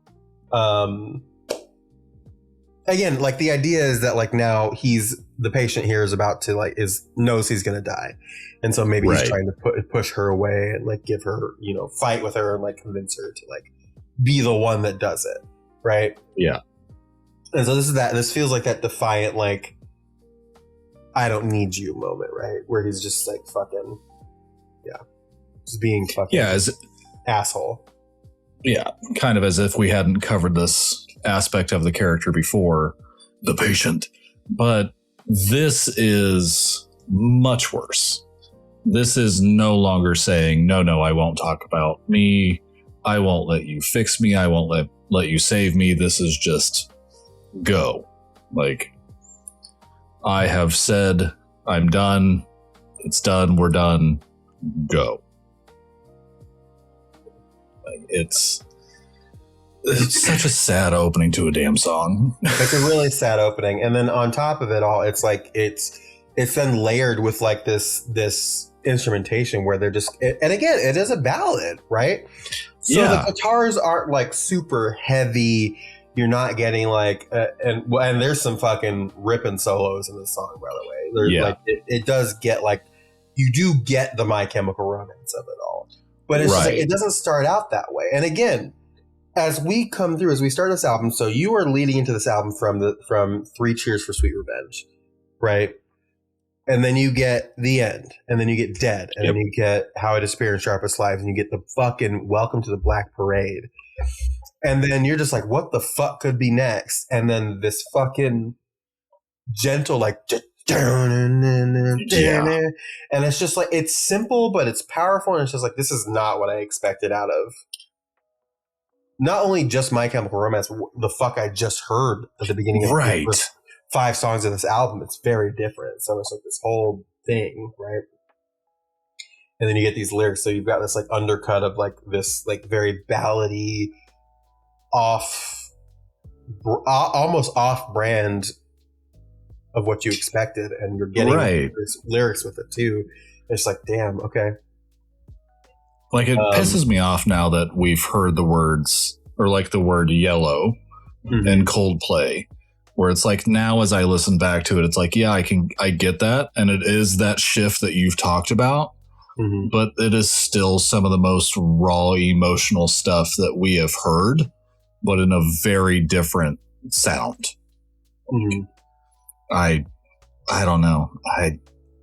again, like the idea is that like now the patient here is about to like knows he's going to die. And so maybe he's trying to push her away and like give her, fight with her and like convince her to like be the one that does it. Right. Yeah. And so this feels like that defiant, like, I don't need you moment, right? Where he's just like fucking, just being fucking asshole. Yeah, kind of as if we hadn't covered this aspect of the character before, the patient. But this is much worse. This is no longer saying, no, I won't talk about me. I won't let you fix me. I won't let you save me. This is just go. Like, I have said I'm done. It's done. We're done. Go. Like, it's such a sad opening to a damn song. It's a really sad opening. And then on top of it all, it's like it's then layered with like this instrumentation where they're just, and again, it is a ballad, right? So the guitars aren't like super heavy. You're not getting like, and there's some fucking ripping solos in this song, by the way. There's like, it does get like, you do get the My Chemical Romance of it all, but it's just like, it doesn't start out that way. And again, as we start this album, so you are leading into this album from 3 Cheers for Sweet Revenge, right? And then you get The End, and then you get Dead, and then you get How I Despair and Sharpest Lives, and you get the fucking Welcome to the Black Parade. And then you're just like, what the fuck could be next? And then this fucking gentle, like, and it's just like, it's simple, but it's powerful. And it's just like, this is not what I expected out of not only just My Chemical Romance, but the fuck I just heard at the beginning of the first 5 songs of this album. It's very different. So it's like this whole thing, right? And then you get these lyrics. So you've got this like undercut of like this like very ballady, almost off brand of what you expected, and you're getting lyrics with it too. It's like, damn, okay. Like, it pisses me off now that we've heard the words, or like the word yellow in Coldplay, where it's like, now as I listen back to it, it's like, yeah, I get that. And it is that shift that you've talked about, but it is still some of the most raw emotional stuff that we have heard, but in a very different sound. I don't know.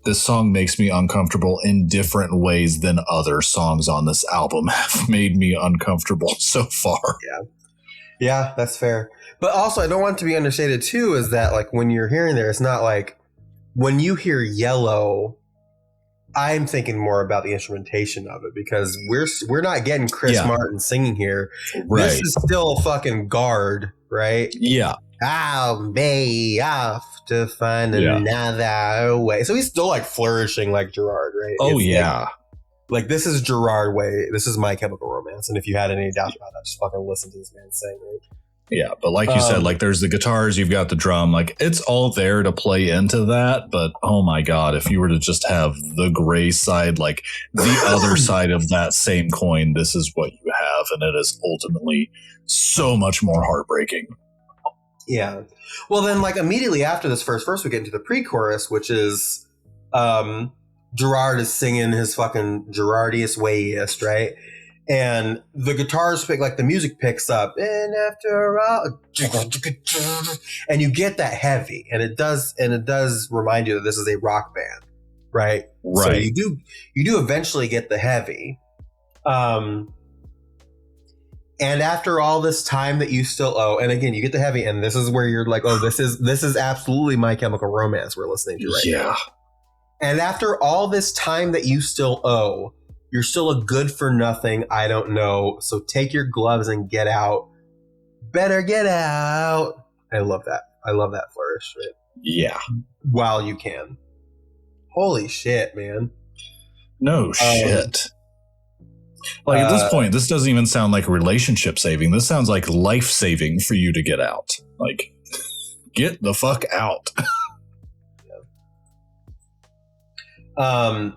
This song makes me uncomfortable in different ways than other songs on this album have made me uncomfortable so far. Yeah, that's fair. But also, I don't want it to be understated too, is that like when you're hearing there, it's not like when you hear Yellow, I'm thinking more about the instrumentation of it, because we're not getting Chris Martin singing here. This is still fucking Guard, right? Yeah. I'll be off to find another way. So he's still like flourishing like Gerard, right? Oh, yeah. Like this is Gerard way. This is My Chemical Romance. And if you had any doubt about that, just fucking listen to this man sing, right? Yeah, but like you said, like there's the guitars, you've got the drum, like it's all there to play into that. But oh my God, if you were to just have the gray side, like the other side of that same coin, this is what you have. And it is ultimately so much more heartbreaking. Yeah. Well, then like immediately after this first verse, we get into the pre-chorus, which is Gerard is singing his fucking Gerardiest wayest, right? And the guitars pick, like the music picks up, and after all, and you get that heavy, and it does remind you that this is a rock band, right? So you do eventually get the heavy, and after all this time that you still owe, and again you get the heavy, and this is where you're like, oh, this is absolutely My Chemical Romance we're listening to right now. And after all this time that you still owe, you're still a good for nothing, I don't know. So take your gloves and get out. Better get out. I love that. I love that flourish. Right? Yeah. while you can. Holy shit, man. No shit. Like at this point, this doesn't even sound like relationship saving. This sounds like life saving for you to get out. Like, get the fuck out. And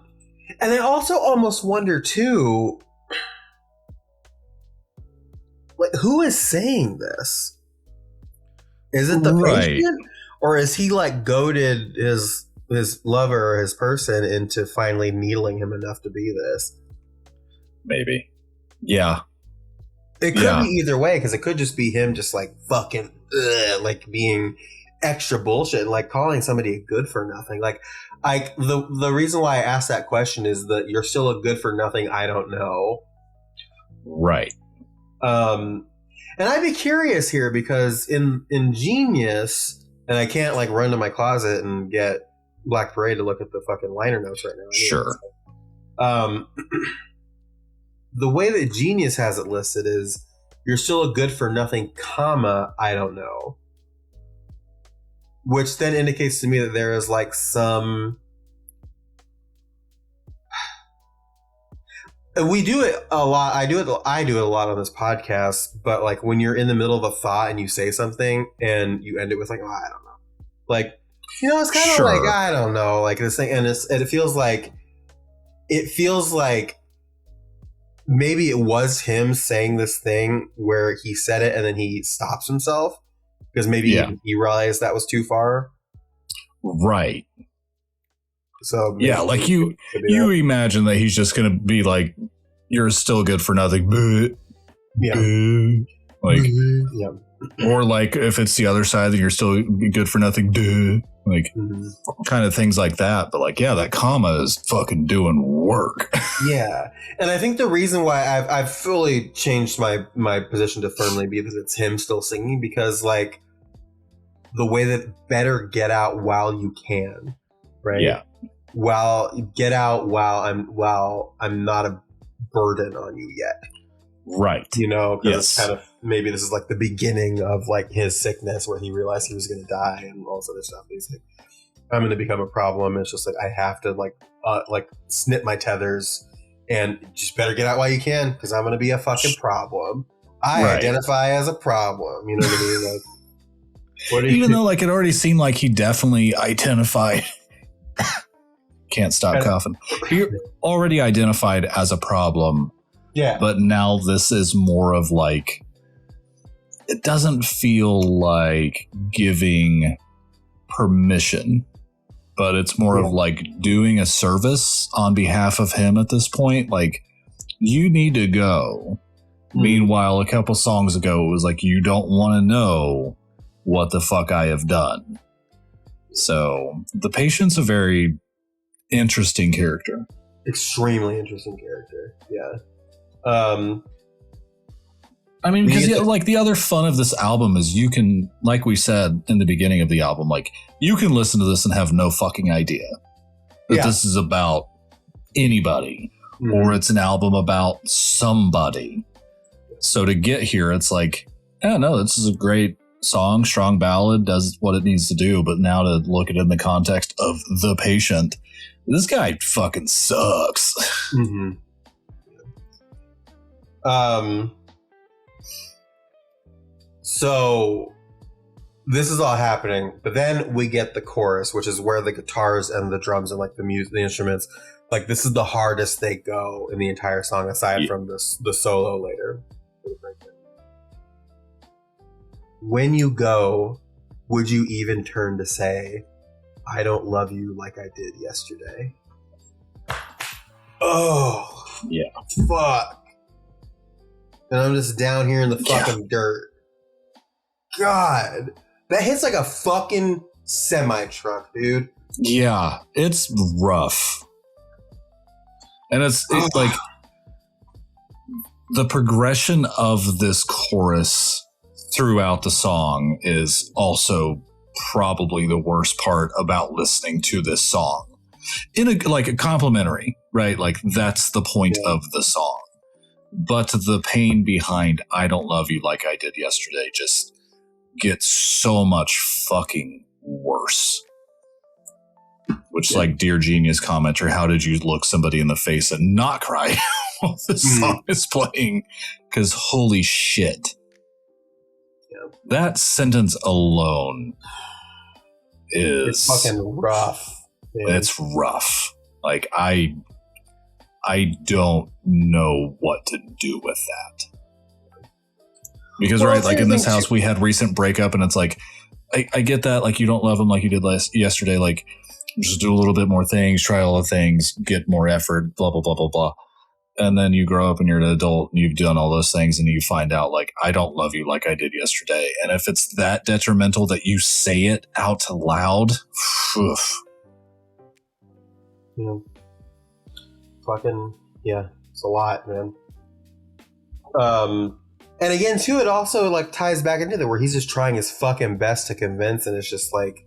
I also almost wonder too, like, who is saying this? Is it the patient, or is he like goaded his lover or his person into finally needling him enough to be this? Maybe. Yeah. It could be either way, because it could just be him just like fucking like being extra bullshit, like calling somebody a good for nothing. Like, the reason why I asked that question is that you're still a good for nothing. I don't know. Right. And I'd be curious here, because in Genius, and I can't like run to my closet and get Black Parade to look at the fucking liner notes right now. Sure. The way that Genius has it listed is, you're still a good for nothing, comma, I don't know. Which then indicates to me that there is like some... We do it a lot. I do it a lot on this podcast, but like when you're in the middle of a thought and you say something and you end it with like, oh, I don't know. Like, you know, it's kind of like, I don't know, like this thing. And it feels like maybe it was him saying this thing where he said it and then he stops himself because maybe he realized that was too far. Right. So yeah, like you imagine that he's just going to be like, you're still good for nothing. Like, or like if it's the other side, that you're still good for nothing. Like kind of things like that. But like, yeah, that comma is fucking doing work. Yeah. And I think the reason why I've fully changed my position to firmly be that it's him still singing, because like the way that better get out while you can, right? Yeah. Get out while I'm not a burden on you yet. Right. You know, because it's kind of, maybe this is like the beginning of like his sickness where he realized he was going to die and all this other stuff. He's like, I'm going to become a problem. It's just like, I have to like snip my tethers and just better get out while you can, because I'm going to be a fucking problem. I identify as a problem. You know what I mean? Like, even though like it already seemed like he definitely identified. Can't stop coughing. He already identified as a problem. Yeah. But now this is more of like, it doesn't feel like giving permission, but it's more of like doing a service on behalf of him at this point. Like, you need to go. Meanwhile, a couple songs ago, it was like, you don't want to know what the fuck I have done. So the patient's a very interesting character. Extremely interesting character. Yeah. I mean, because like the other fun of this album is you can, like we said in the beginning of the album, like you can listen to this and have no fucking idea that this is about anybody or it's an album about somebody. So to get here, it's like, oh no, this is a great song, strong ballad, does what it needs to do. But now to look at it in the context of the patient, this guy fucking sucks. So this is all happening, but then we get the chorus, which is where the guitars and the drums and like the music, the instruments, like this is the hardest they go in the entire song, aside from the solo later. When you go, would you even turn to say, I don't love you like I did yesterday? Oh, yeah. Fuck. And I'm just down here in the fucking dirt. God. That hits like a fucking semi-truck, dude. Yeah, it's rough. And it's like the progression of this chorus throughout the song is also probably the worst part about listening to this song. In a complimentary, right? Like that's the point of the song. But the pain behind I don't love you like I did yesterday just gets so much fucking worse. Which, like, Dear Genius commenter, how did you look somebody in the face and not cry while this song is playing? Because holy shit. Yeah. That sentence alone is... It's fucking rough. Man. It's rough. Like, I don't know what to do with that. Because, well, right, like in this house, we had recent breakup, and it's like, I get that, like, you don't love him like you did yesterday, like, just do a little bit more things, try all the things, get more effort, blah, blah, blah, blah, blah. And then you grow up and you're an adult and you've done all those things and you find out, like, I don't love you like I did yesterday. And if it's that detrimental that you say it out loud, oof. Yeah. Fucking, yeah, it's a lot, man. And again, too, it also, like, ties back into that where he's just trying his fucking best to convince, and it's just like,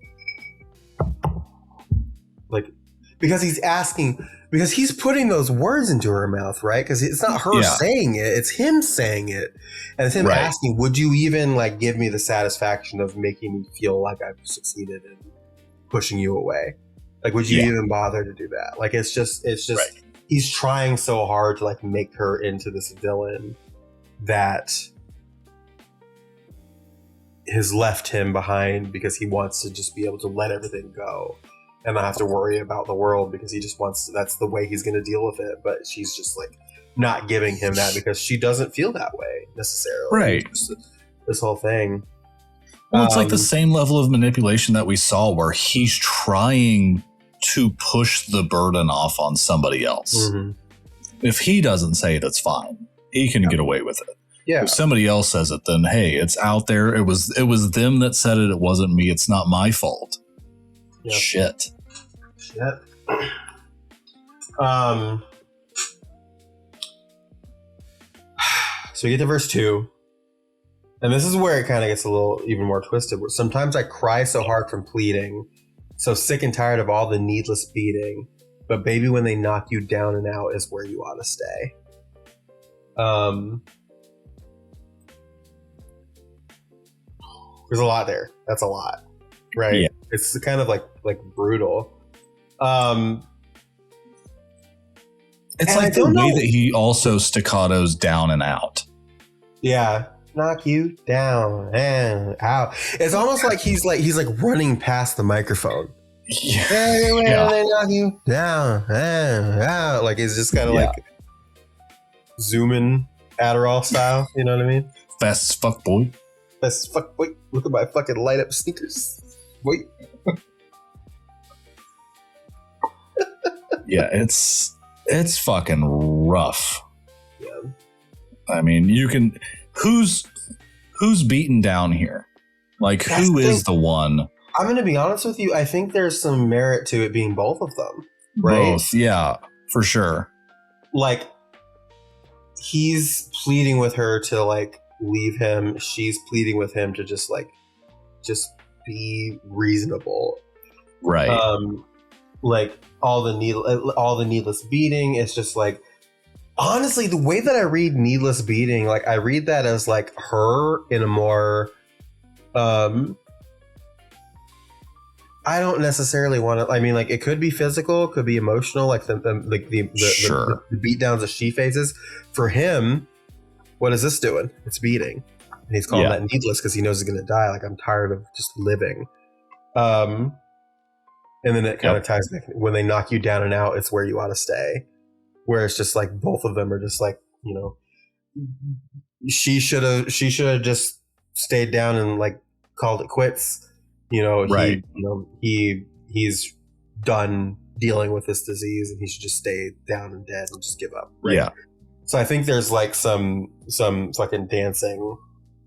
because he's putting those words into her mouth, right? Because it's not her saying it, it's him saying it. And it's him asking, would you even, like, give me the satisfaction of making me feel like I've succeeded in pushing you away? Like, would you even bother to do that? Like, it's just he's trying so hard to, like, make her into this villain that has left him behind because he wants to just be able to let everything go and not have to worry about the world because he just wants to, that's the way he's going to deal with it. But she's just, like, not giving him that because she doesn't feel that way necessarily. Right. This whole thing. Well, it's like the same level of manipulation that we saw where he's trying to push the burden off on somebody else. Mm-hmm. If he doesn't say it, it's fine. He can get away with it. Yeah. If somebody else says it, then hey, it's out there. It was them that said it. It wasn't me. It's not my fault. Yep. Shit. So we get to verse 2. And this is where it kind of gets a little even more twisted. Where sometimes I cry so hard from pleading, so sick and tired of all the needless beating. But baby, when they knock you down and out is where you ought to stay. There's a lot there. That's a lot, right? Yeah. It's kind of like brutal. It's like the way that he also staccatos down and out. Yeah. Knock you down and out. It's almost like he's like running past the microphone. Yeah. They knock you down and out. Like it's just kind of like zooming Adderall style. You know what I mean? Fast as fuck, boy. Fast as fuck, boy. Look at my fucking light up sneakers, boy. Yeah, it's fucking rough. Yeah. I mean, you can. Who's beaten down here? Like, who is the one? I'm going to be honest with you. I think there's some merit to it being both of them. Right? Both, yeah, for sure. Like, he's pleading with her to, like, leave him. She's pleading with him to just be reasonable. Right. Like, all the needless beating. It's just like, honestly, the way that I read needless beating, like I read that as like her in a more, I don't necessarily want to. I mean, like it could be physical, could be emotional, like the beat downs that she faces. For him, what is this doing? It's beating, and he's calling that needless because he knows he's going to die. Like I'm tired of just living. And then it kind of ties back when they knock you down and out. It's where you ought to stay. Where it's just like both of them are just like, you know, she should have just stayed down and like called it quits. You know, right. He's done dealing with this disease and he should just stay down and dead and just give up. Right? Yeah. So I think there's like some fucking dancing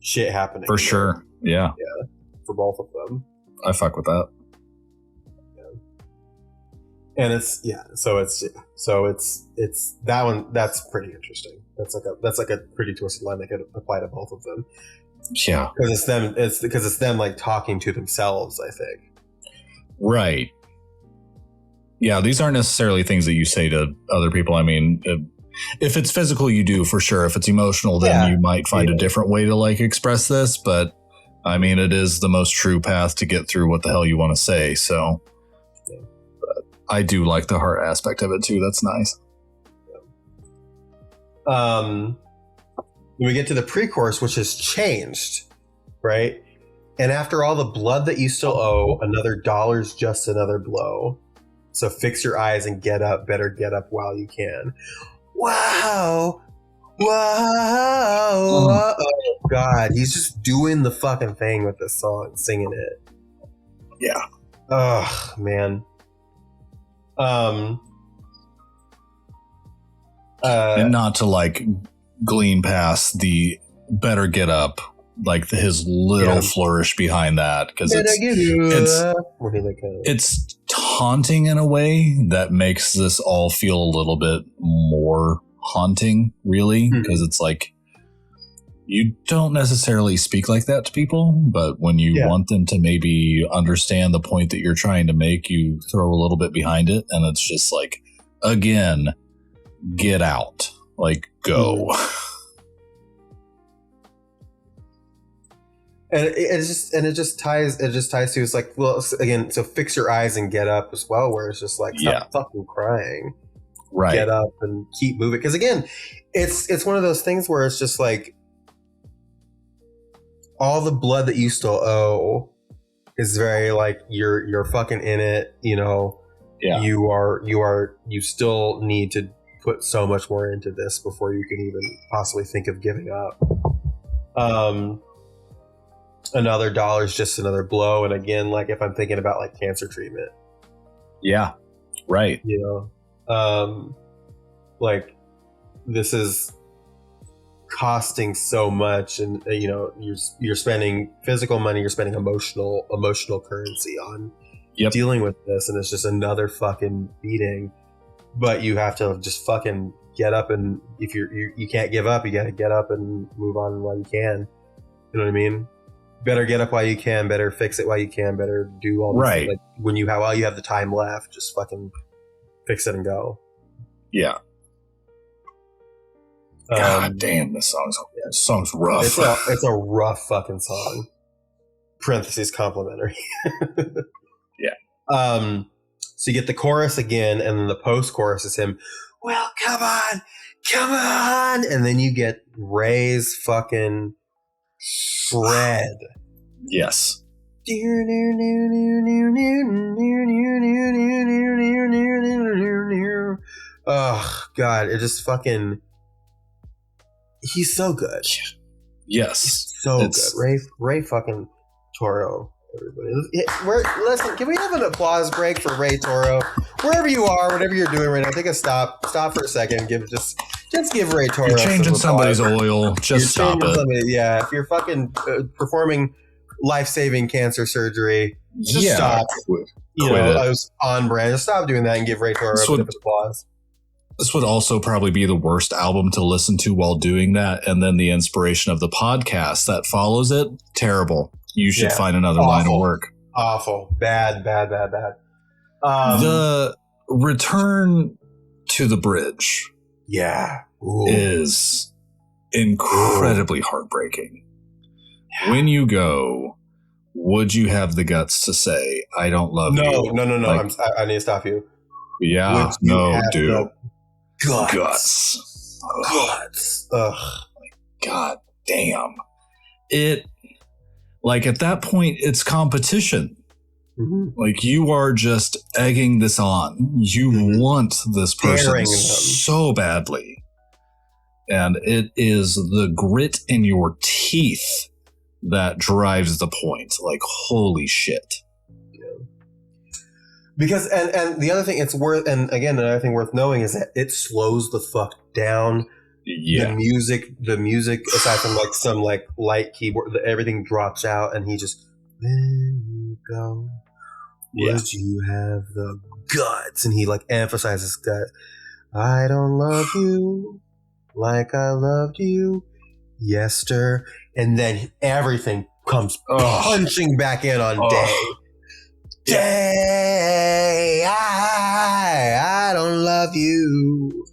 shit happening. For sure. Yeah. Yeah. For both of them. I fuck with that. And it's that one. That's pretty interesting. That's like a pretty twisted line that could apply to both of them. Yeah, because it's them like talking to themselves. I think. Right. Yeah, these aren't necessarily things that you say to other people. I mean, if it's physical, you do for sure. If it's emotional, then you might find a different way to like express this. But I mean, it is the most true path to get through what the hell you want to say. So but I do like the heart aspect of it too. That's nice. We get to the pre-chorus, which has changed, right? And after all the blood that you still owe, another dollar's just another blow. So fix your eyes and get up. Better get up while you can. Wow. Whoa. Oh, God. He's just doing the fucking thing with this song, singing it. Yeah. Oh, man. And not to like glean past the better get up, like his little flourish behind that, because it's haunting in a way that makes this all feel a little bit more haunting, really, because it's like you don't necessarily speak like that to people, but when you want them to maybe understand the point that you're trying to make, you throw a little bit behind it, and it's just like, again, get out, like go. And it just ties to, it's like, well, again, so fix your eyes and get up as well, where it's just like, stop fucking crying, right? Get up and keep moving. Because again, it's one of those things where it's just like, all the blood that you still owe is very like, you're fucking in it, you know. Yeah. You still need to put so much more into this before you can even possibly think of giving up. Another dollar's just another blow. And again, like if I'm thinking about like cancer treatment. Yeah. Right. You know, like this is costing so much, and you know, you're spending physical money, you're spending emotional currency on dealing with this, and it's just another fucking beating. But you have to just fucking get up, and if you can't give up, you got to get up and move on while you can. You know what I mean? Better get up while you can. Better fix it while you can. Better do all this. Right. Like while you have the time left, just fucking fix it and go. Yeah. God damn, this song's rough. It's a rough fucking song. Parentheses complimentary. Yeah. So you get the chorus again, and then the post-chorus is him. Well, come on, and then you get Ray's fucking shred. Yes. Oh God, it just fucking. He's so good. Yes. He's so good. Ray fucking Toro, everybody. Listen, can we have an applause break for Ray Toro? Wherever you are, whatever you're doing right now, take a stop for a second. Just give Ray Toro. You're changing somebody's oil. Just stop it. Yeah, if you're fucking performing life-saving cancer surgery, just stop. I was on brand. Just stop doing that and give Ray Toro a bit of applause. This would also probably be the worst album to listen to while doing that. And then the inspiration of the podcast that follows it, terrible. You should find another line of work. Awful. Bad. The return to the bridge is incredibly heartbreaking. When you go, would you have the guts to say, I don't love you? No. Like, I need to stop you. Yeah, no, dude. Guts. Ugh. God damn. It, like, at that point, it's competition. Mm-hmm. Like, you are just egging this on. You want this person so badly. And it is the grit in your teeth that drives the point. Like, holy shit. Because and the other thing another thing worth knowing is that it slows the fuck down. Yeah. The music aside from like some like light keyboard, everything drops out, and he just, when you go, would you have the guts? And he like emphasizes that I don't love you like I loved you yester, and then everything comes punching back in on Day, I don't love you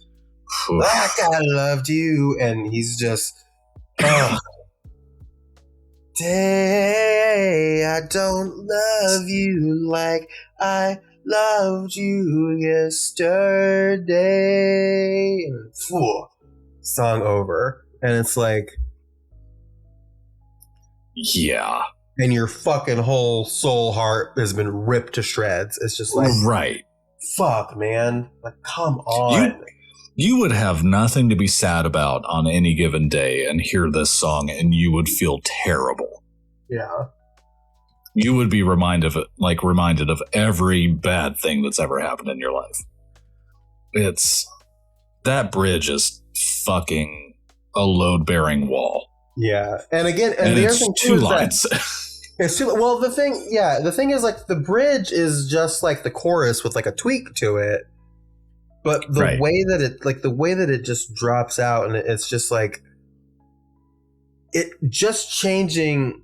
like I loved you, and he's just Day, I don't love you like I loved you yesterday. And song over. And it's like, yeah. And your fucking whole soul heart has been ripped to shreds. It's just like, right. Fuck, man. Like, come on. You would have nothing to be sad about on any given day and hear this song and you would feel terrible. Yeah. You would be reminded of every bad thing that's ever happened in your life. That bridge is fucking a load-bearing wall. Yeah. And again, and the it's other thing two lines. It's too, well, the thing is like the bridge is just like the chorus with like a tweak to it. But the way that it just drops out, and it's just like it just changing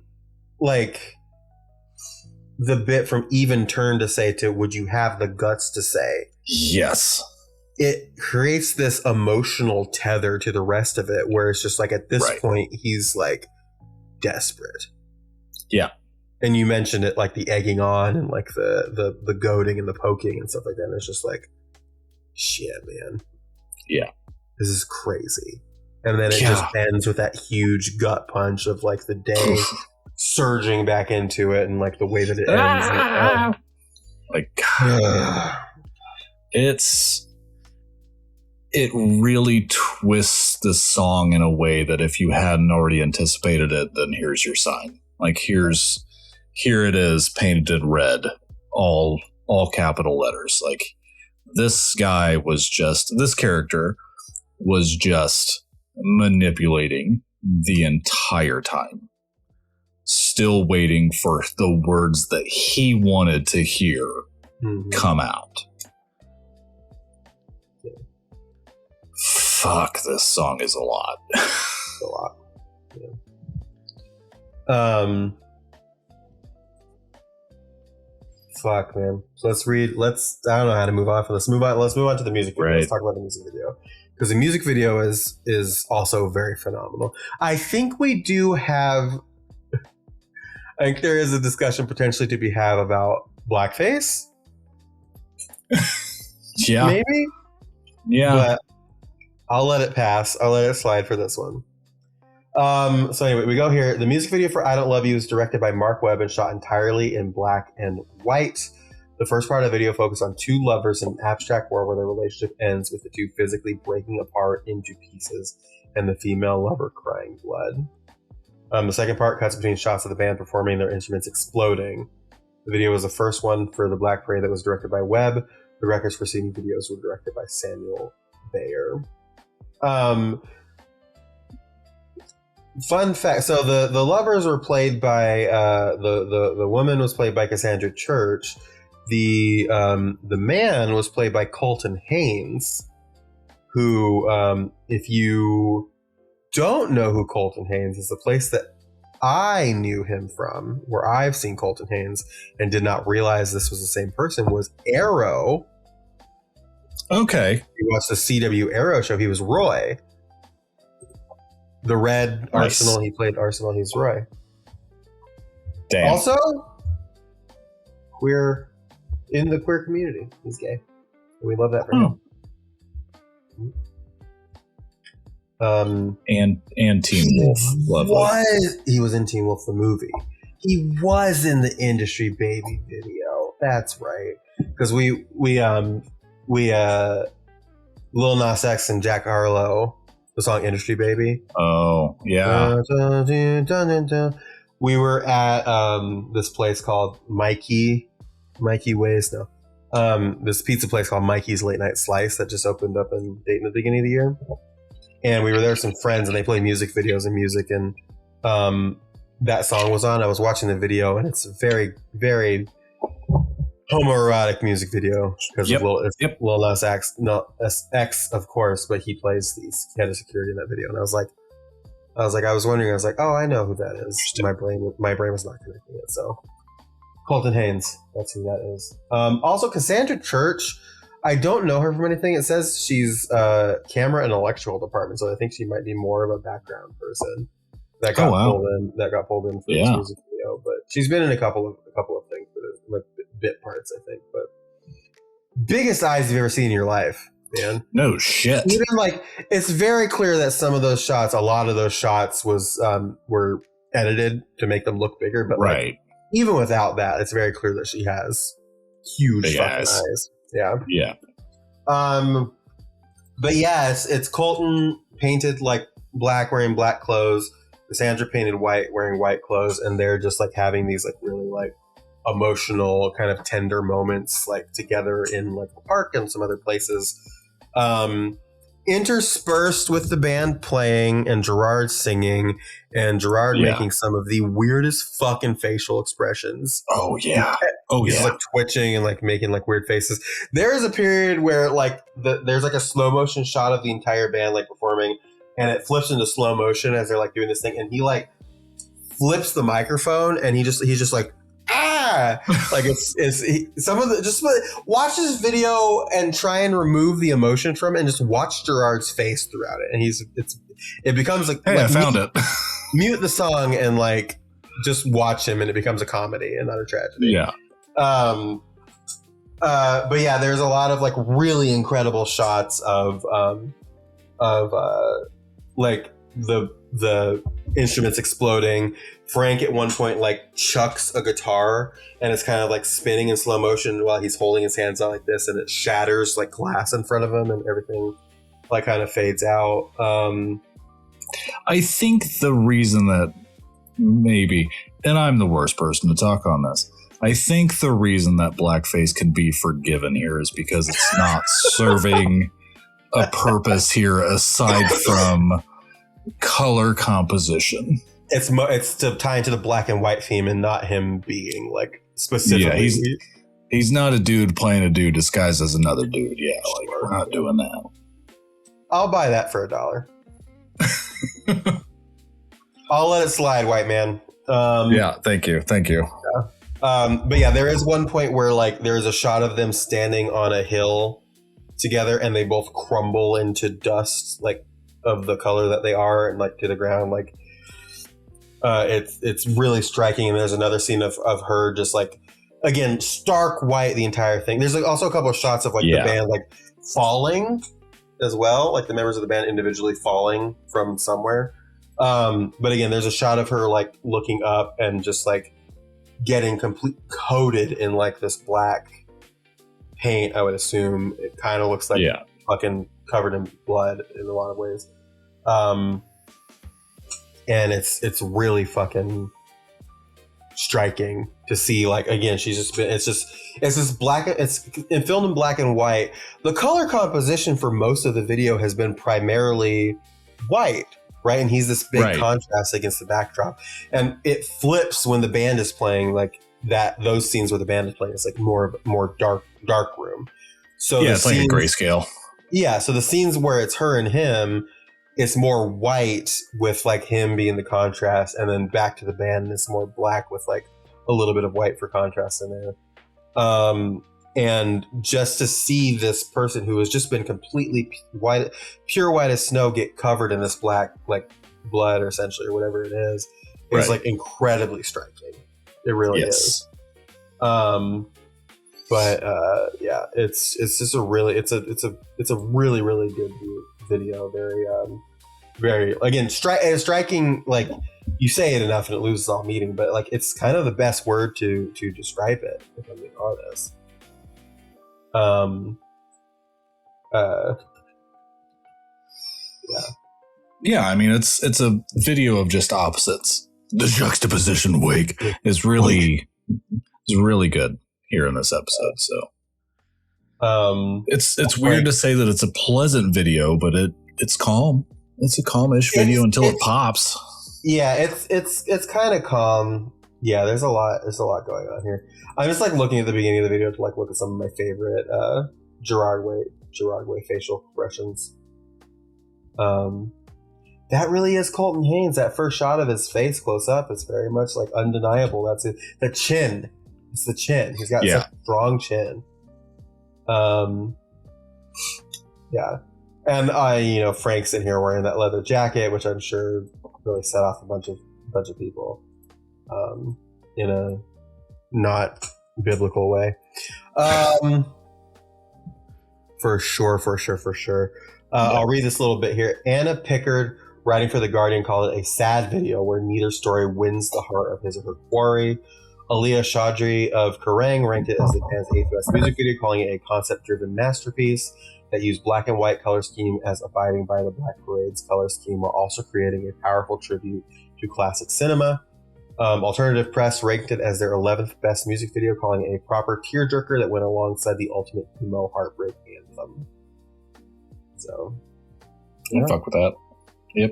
like the bit from even turn to say to would you have the guts to say? Yes. It creates this emotional tether to the rest of it where it's just like at this point he's like desperate. Yeah. And you mentioned it like the egging on and like the goading and the poking and stuff like that. And it's just like, shit, man. Yeah. This is crazy. And then it just ends with that huge gut punch of like the day surging back into it and like the way that it ends. It really twists the song in a way that if you hadn't already anticipated it, then here's your sign. Like here it is painted in red, all capital letters. Like this character was just manipulating the entire time, still waiting for the words that he wanted to hear come out. Fuck, this song is a lot. It's a lot. Yeah. Fuck, man. So I don't know how to move on from this. Let's move on to the music video. Let's talk about the music video. Because the music video is also very phenomenal. I think we do have I think there is a discussion potentially to be had about blackface. Yeah. Maybe? Yeah. But I'll let it pass. I'll let it slide for this one. So anyway, we go here. The music video for I Don't Love You is directed by Mark Webb and shot entirely in black and white. The first part of the video focuses on two lovers in an abstract world where their relationship ends with the two physically breaking apart into pieces and the female lover crying blood. The second part cuts between shots of the band performing, their instruments exploding. The video was the first one for the Black Parade that was directed by Webb. The records for preceding videos were directed by Samuel Bayer. Fun fact: so the lovers were played by the woman was played by Cassandra Church. The man was played by Colton Haynes, who, if you don't know who Colton Haynes is, the place that I knew him from, where I've seen Colton Haynes and did not realize this was the same person, was Arrow. Okay. You watched the CW Arrow show. He was Roy. The Red Nice. Arsenal. He played Arsenal. He's Roy. Damn. Also, queer in the queer community. He's gay. And we love that for him. And Teen Wolf. Lovely. He was in Teen Wolf the movie. He was in the Industry Baby video. That's right. Because we Lil Nas X and Jack Harlow, the song Industry Baby. Oh, yeah. We were at this place called Mikey Ways now. This pizza place called Mikey's Late Night Slice that just opened up in Dayton at the beginning of the year. And we were there with some friends and they play music videos and music, and that song was on. I was watching the video and it's a very, very homoerotic music video because of Lil Nas X, X, of course, but he plays these. He had a security in that video, and I was wondering, oh, I know who that is. My brain was not connecting it. So Colton Haynes, that's who that is. Also, Cassandra Church, I don't know her from anything. It says she's camera and electrical department, so I think she might be more of a background person. that got pulled in for this music video. But she's been in a couple of things, like bit parts, I think. But biggest eyes you've ever seen in your life, man. No shit. Even like, it's very clear that some of those shots, a lot of those shots were edited to make them look bigger. But like, even without that, it's very clear that she has huge fucking eyes. Yeah. Yeah. But yeah, it's Colton painted like black, wearing black clothes. Cassandra painted white, wearing white clothes, and they're just like having these like really like emotional kind of tender moments like together in like the park and some other places. Interspersed with the band playing and Gerard singing and Gerard making some of the weirdest fucking facial expressions. Oh yeah. He's like twitching and like making like weird faces. There is a period where like there's like a slow motion shot of the entire band like performing, and it flips into slow motion as they're like doing this thing, and he like flips the microphone and he's just like like watch this video and try and remove the emotion from it and just watch Gerard's face throughout it, and it becomes like, hey, I found it. Mute the song and like just watch him, and it becomes a comedy and not a tragedy. Yeah. But yeah, there's a lot of like really incredible shots of like the instruments exploding. Frank at one point like chucks a guitar and it's kind of like spinning in slow motion while he's holding his hands out like this, and it shatters like glass in front of him, and everything like kind of fades out. I think the reason that maybe, and I'm the worst person to talk on this, I think the reason that blackface can be forgiven here is because it's not serving a purpose here aside from color composition. It's to tie into the black and white theme and not him being like specifically. Yeah, he's not a dude playing a dude disguised as another dude. Yeah, like we're not doing that. I'll buy that for $1. I'll let it slide, white man. Yeah, thank you. Yeah. But yeah, there is one point where like there's a shot of them standing on a hill together, and they both crumble into dust, like of the color that they are, and like to the ground. Like it's really striking. And there's another scene of her just like, again, stark white the entire thing. There's like also a couple of shots of like the band like falling as well, like the members of the band individually falling from somewhere. But again, there's a shot of her like looking up and just like getting complete coated in like this black paint. I would assume it kind of looks like fucking covered in blood in a lot of ways. And it's really fucking striking to see. Like, again, she's just been, it's this black, it's filmed in black and white. The color composition for most of the video has been primarily white, right? And he's this big contrast against the backdrop, and it flips when the band is playing. Like that, those scenes where the band is playing, it's like more dark room. So it's like a grayscale. Yeah, so the scenes where it's her and him, it's more white with like him being the contrast, and then back to the band, and it's more black with like a little bit of white for contrast in there. And just to see this person who has just been completely white, pure white as snow, get covered in this black like blood, or essentially, or whatever it is like incredibly striking. It really is. But yeah, it's just a really it's a really, really good video. Very again striking. Like, you say it enough and it loses all meaning, but like it's kind of the best word to describe it, if I'm being honest. Yeah, I mean it's a video of just opposites. The juxtaposition wig is really good here in this episode. So it's weird to say that it's a pleasant video, but it's calm. It's a calmish video until it pops. Yeah, it's kind of calm. Yeah, there's a lot going on here. I'm just like looking at the beginning of the video to like look at some of my favorite Gerard Way facial expressions. That really is Colton Haynes. That first shot of his face close up is very much like undeniable. That's it. The chin. It's the chin. He's got such a strong chin. Yeah. And Frank's in here wearing that leather jacket, which I'm sure really set off a bunch of people in a not biblical way. For sure. I'll read this little bit here. Anna Pickard, writing for The Guardian, called it a sad video where neither story wins the heart of his or her quarry. Aliyah Chaudhry of Kerrang ranked it as the band's 8th best music video, calling it a concept-driven masterpiece that used black and white color scheme as abiding by the Black Parade's color scheme while also creating a powerful tribute to classic cinema. Alternative Press ranked it as their 11th best music video, calling it a proper tearjerker that went alongside the ultimate emo heartbreak anthem. So, yeah. Fuck with that. Yep.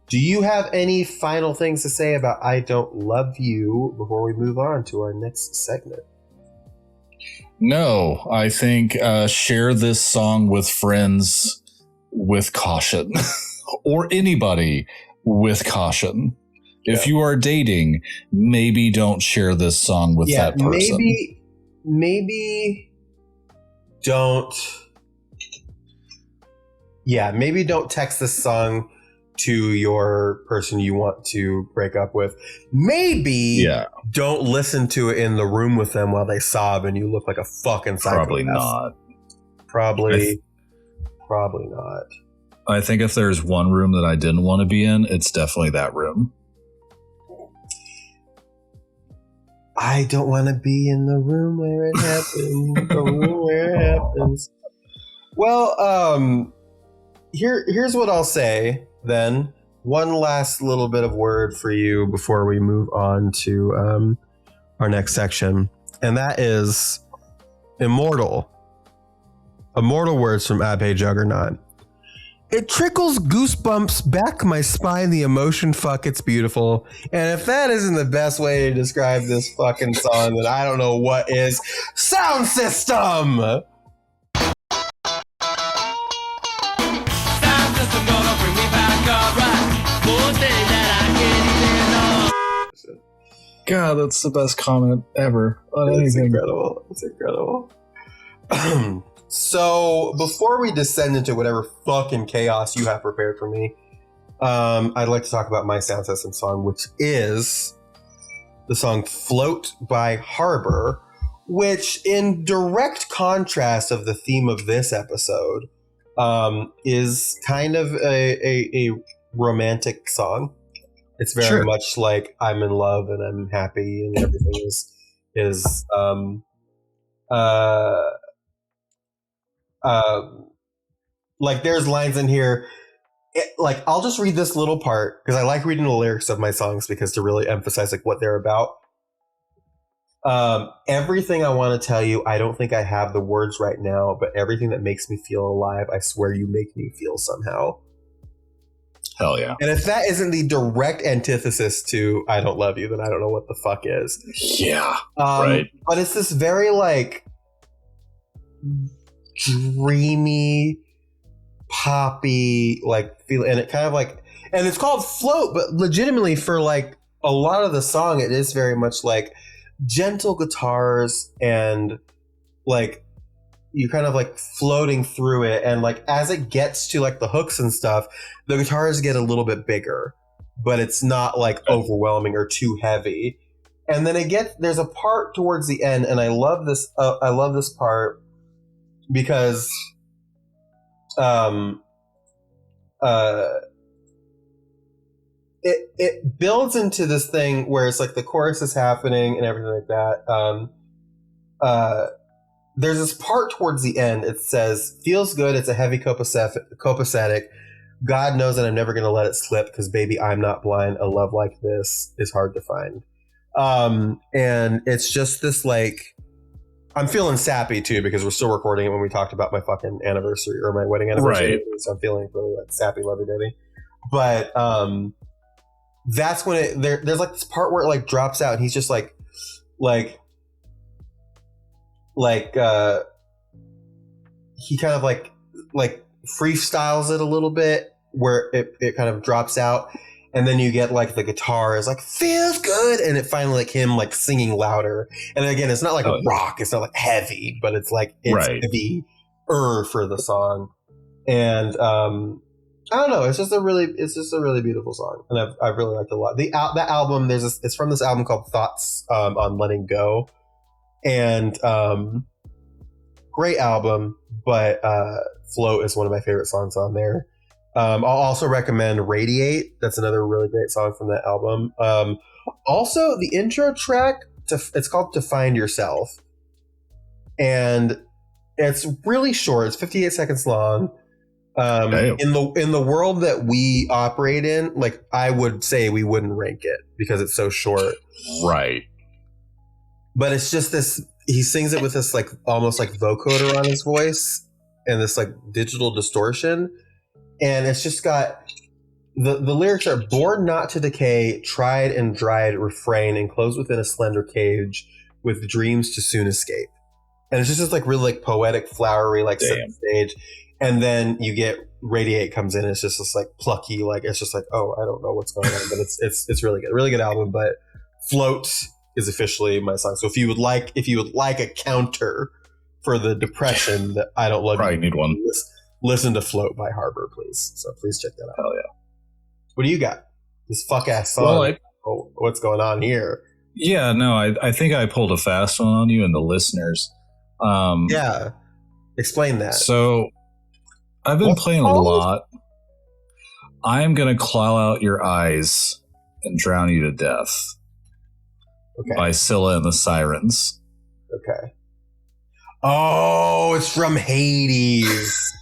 Do you have any final things to say about I Don't Love You before we move on to our next segment? No, I think share this song with friends with caution or anybody with caution. If you are dating, maybe don't share this song with that person. Maybe don't. Yeah, maybe don't text this song to your person you want to break up with. Maybe don't listen to it in the room with them while they sob and you look like a fucking psychopath. Probably not. Probably not. I think if there's one room that I didn't want to be in, it's definitely that room. I don't want to be in the room where it happens. The room where it happens. Well, here's what I'll say then. One last little bit of word for you before we move on to our next section. And that is Immortal. Immortal words from Abhay Juggernaut. It trickles goosebumps back my spine, the emotion, fuck, it's beautiful. And if that isn't the best way to describe this fucking song, then I don't know what is. Soundsystem! Soundsystem gonna bring me back alright. More things that I can't even know. God, that's the best comment ever on anything. It's incredible. So before we descend into whatever fucking chaos you have prepared for me, I'd like to talk about my Soundsystem song, which is the song Float by Harbor, which in direct contrast of the theme of this episode is kind of a romantic song. It's very much like I'm in love and I'm happy and everything is like there's lines in here. Like I'll just read this little part because I like reading the lyrics of my songs because to really emphasize like what they're about. Everything I want to tell you, I don't think I have the words right now, but everything that makes me feel alive, I swear you make me feel somehow. Hell yeah. And if that isn't the direct antithesis to I Don't Love You, then I don't know what the fuck is. Yeah. Right. But it's this very like dreamy, poppy, like feel, and it kind of like, and it's called Float, but legitimately for like a lot of the song, it is very much like gentle guitars and like you're kind of like floating through it, and like as it gets to like the hooks and stuff, the guitars get a little bit bigger, but it's not like overwhelming or too heavy. And then there's a part towards the end, and I love this part because it builds into this thing where it's like the chorus is happening and everything like that. There's this part towards the end. It says, feels good. It's a heavy copacetic. God knows that I'm never going to let it slip because baby, I'm not blind. A love like this is hard to find. And it's just this like, I'm feeling sappy too because we're still recording it when we talked about my fucking anniversary or my wedding anniversary. Right. So I'm feeling really like sappy lovey-dovey. But that's when there's like this part where it like drops out and he's just like he kind of like freestyles it a little bit where it kind of drops out. And then you get like the guitar is like feels good, and it finally like him like singing louder. And again, it's not like rock, it's not like heavy, but it's like it's heavy for the song. And I don't know. It's just a really beautiful song, and I've really liked it a lot. The album it's from this album called Thoughts on Letting Go, and great album. But Float is one of my favorite songs on there. I'll also recommend Radiate. That's another really great song from that album. Also, the intro track it's called To Find Yourself, and it's really short. It's 58 seconds long. In the world that we operate in, like, I would say we wouldn't rank it because it's so short. Right. But it's just this, he sings it with this like almost like vocoder on his voice and this like digital distortion. And it's just got the lyrics are born not to decay, tried and dried, refrain, enclosed within a slender cage with dreams to soon escape. And it's just this like really like poetic, flowery, like set stage. And then you get Radiate comes in. And it's just this like plucky, like it's just like, oh, I don't know what's going on, but it's really good, really good album. But Float is officially my song. So if you would like a counter for the depression that I don't love, probably need one. Listen to Float by Harbor, please. So please check that out. Hell yeah. What do you got? This fuck ass song. Well, what's going on here? Yeah, no, I think I pulled a fast one on you and the listeners. Yeah, explain that. So I've been playing a lot. I am going to claw out your eyes and drown you to death. Okay. By Scylla and the Sirens. Okay. Oh, it's from Hades.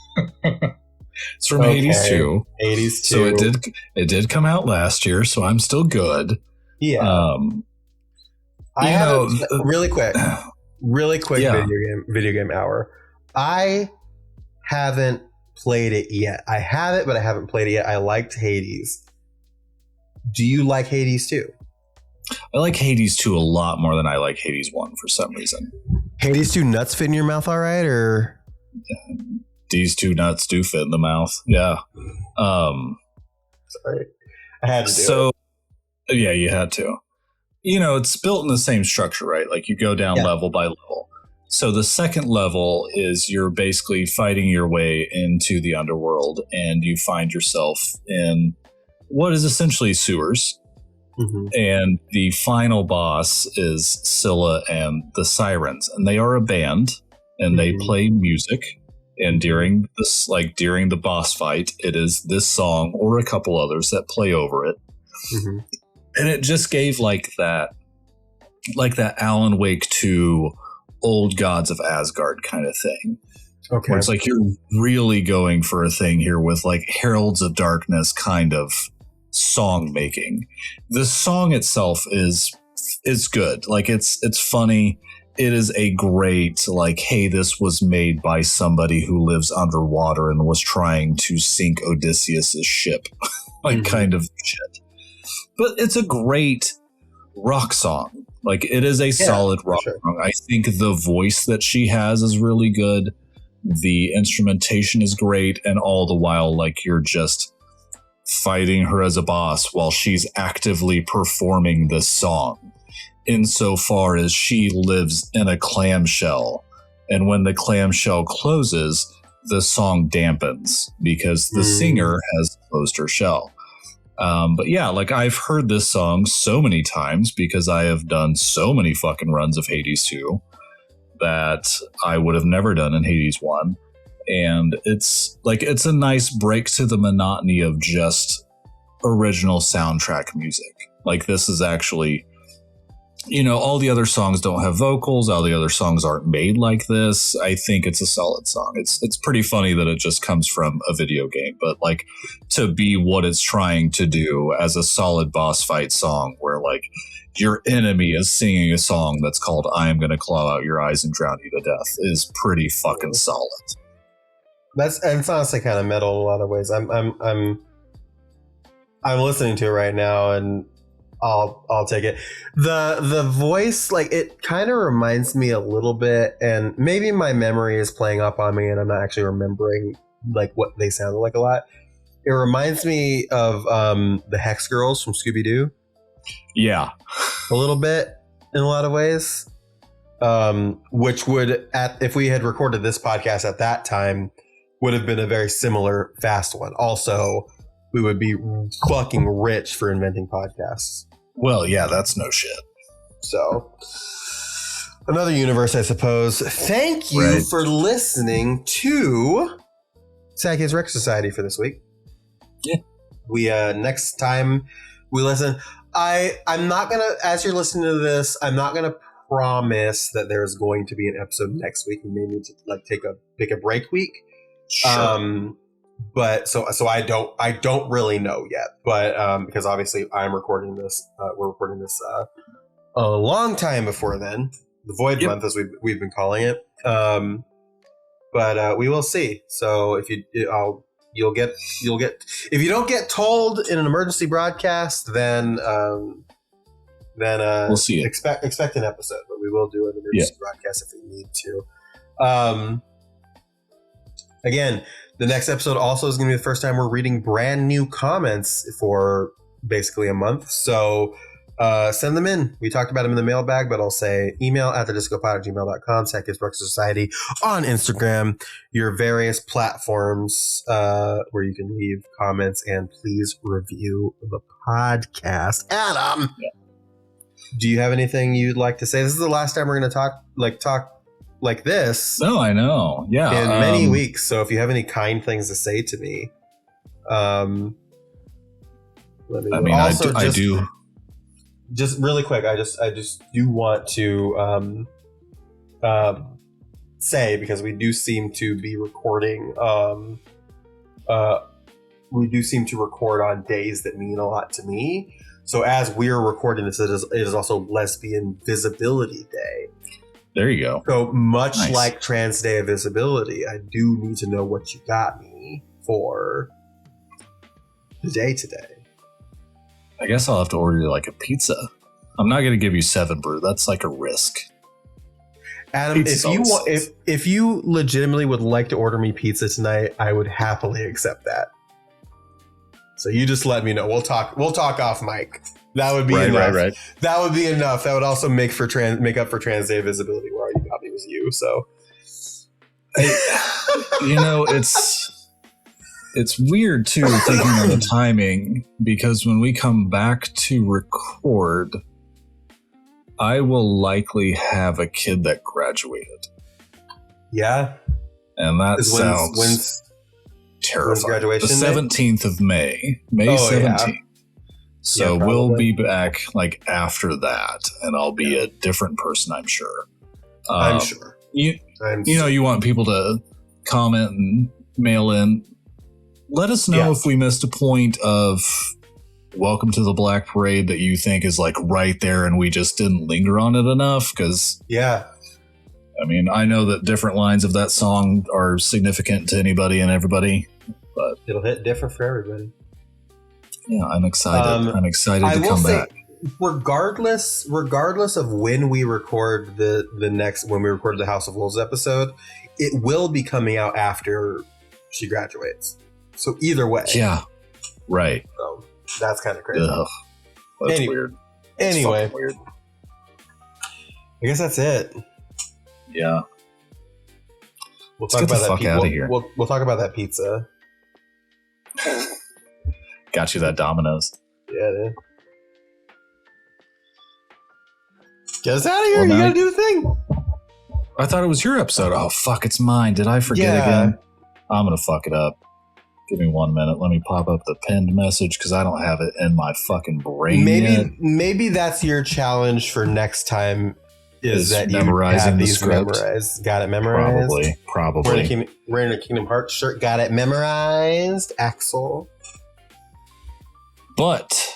It's from Hades 2. Hades 2. So it did come out last year, so I'm still good. Yeah. I have really quick yeah. video game hour. I haven't played it yet. I have it, but I haven't played it yet. I liked Hades. Do you like Hades 2? I like Hades 2 a lot more than I like Hades 1 for some reason. Hades 2 nuts fit in your mouth all right, or? These two nuts do fit in the mouth. Yeah. Sorry. I had to do it. Yeah, you had to. You know, it's built in the same structure, right? Like you go down level by level. So the second level is you're basically fighting your way into the underworld, and you find yourself in what is essentially sewers. Mm-hmm. And the final boss is Scylla and the Sirens, and they are a band, and they play music. And during the boss fight, it is this song or a couple others that play over it. Mm-hmm. And it just gave like that Alan Wake 2 Old Gods of Asgard kind of thing. Okay. Where it's like you're really going for a thing here with like Heralds of Darkness kind of song making. The song itself is good. Like it's funny. It is a great, like, hey, this was made by somebody who lives underwater and was trying to sink Odysseus's ship, like kind of shit. But it's a great rock song. Like, it is a solid rock song. I think the voice that she has is really good. The instrumentation is great. And all the while, like, you're just fighting her as a boss while she's actively performing this song. Insofar as she lives in a clamshell, and when the clamshell closes, the song dampens because the singer has closed her shell. But yeah, like I've heard this song so many times because I have done so many fucking runs of Hades 2 that I would have never done in Hades 1. And it's a nice break to the monotony of just original soundtrack music. Like this is actually, you know, all the other songs don't have vocals. All the other songs aren't made like this. I think it's a solid song. It's pretty funny that it just comes from a video game, but like to be what it's trying to do as a solid boss fight song where like your enemy is singing a song that's called I Am Gonna Claw Out Your Eyes and Drown You to Death is pretty fucking solid. It's honestly kind of metal in a lot of ways. I'm listening to it right now and I'll take it. The voice, like it kind of reminds me a little bit, and maybe my memory is playing up on me and I'm not actually remembering like what they sounded like a lot. It reminds me of the Hex Girls from Scooby-Doo. Yeah. A little bit in a lot of ways. Which would, if we had recorded this podcast at that time, would have been a very similar fast one. Also, we would be fucking rich for inventing podcasts. Well, yeah, that's no shit. So, another universe, I suppose. Thank you for listening to Sad Kids Record Society for this week. Yeah. We next time we listen, I'm not gonna, as you're listening to this, I'm not gonna promise that there's going to be an episode next week. We may need to like take a break week. Sure. But so I don't really know yet. But because obviously we're recording this a long time before then. The Void Month, as we've been calling it. But we will see. So if you'll get if you don't get told in an emergency broadcast, then we'll see it. Expect an episode, but we will do an emergency broadcast if we need to. Again, the next episode also is going to be the first time we're reading brand new comments for basically a month. So send them in. We talked about them in the mailbag, but I'll say email at thediscopod@gmail.com, Sad Kids Breakfast Society on Instagram, your various platforms where you can leave comments, and please review the podcast. Adam, do you have anything you'd like to say? This is the last time we're going to talk like this. No, I know. Yeah. In many weeks. So if you have any kind things to say to me, let me know. Also, I do. Just really quick, I just do want to say, because we do seem to be recording, we do seem to record on days that mean a lot to me. So as we're recording this, it is also Lesbian Visibility Day. There you go. So much like Trans Day of Visibility, I do need to know what you got me for the day today. I guess I'll have to order you like a pizza. I'm not going to give you 7 brew. That's like a risk. Adam, if you legitimately would like to order me pizza tonight, I would happily accept that. So you just let me know. We'll talk off mic. That would be enough. Right. That would be enough. That would also make up for Trans Day of Visibility, where all you got me was you. So, it's weird too, thinking of the timing, because when we come back to record, I will likely have a kid that graduated. Yeah, and that sounds when's terrifying. Graduation? The 17th of May 17th. Yeah. So we'll be back like after that, and I'll be a different person, I'm sure. I'm sure. You want people to comment and mail in. Let us know if we missed a point of Welcome to the Black Parade that you think is like right there and we just didn't linger on it enough. Because I mean, I know that different lines of that song are significant to anybody and everybody, but it'll hit different for everybody. Yeah, I'm excited. I'm excited to come back. Regardless of when we record when we record the House of Wolves episode, it will be coming out after she graduates. So either way. Yeah. Right. So that's kind of crazy. Ugh, that's weird. Anyway. Weird. I guess that's it. Yeah. We'll talk about that out of here. We'll talk about that pizza. Got you that Domino's. Yeah, dude. Get us out of here. You gotta do the thing. I thought it was your episode. Oh, fuck, it's mine. Did I forget again? I'm going to fuck it up. Give me 1 minute. Let me pop up the pinned message because I don't have it in my fucking brain yet. Maybe that's your challenge for next time is that memorizing you have the these script. Memorized. Got it memorized? Probably. We're in a Kingdom Hearts shirt. Got it memorized, Axel. But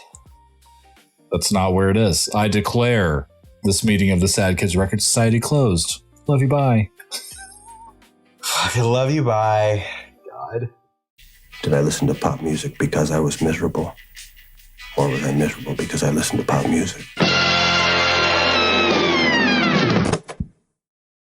that's not where it is. I declare this meeting of the Sad Kids Record Society closed. Love you, bye. I love you, bye. God. Did I listen to pop music because I was miserable? Or was I miserable because I listened to pop music?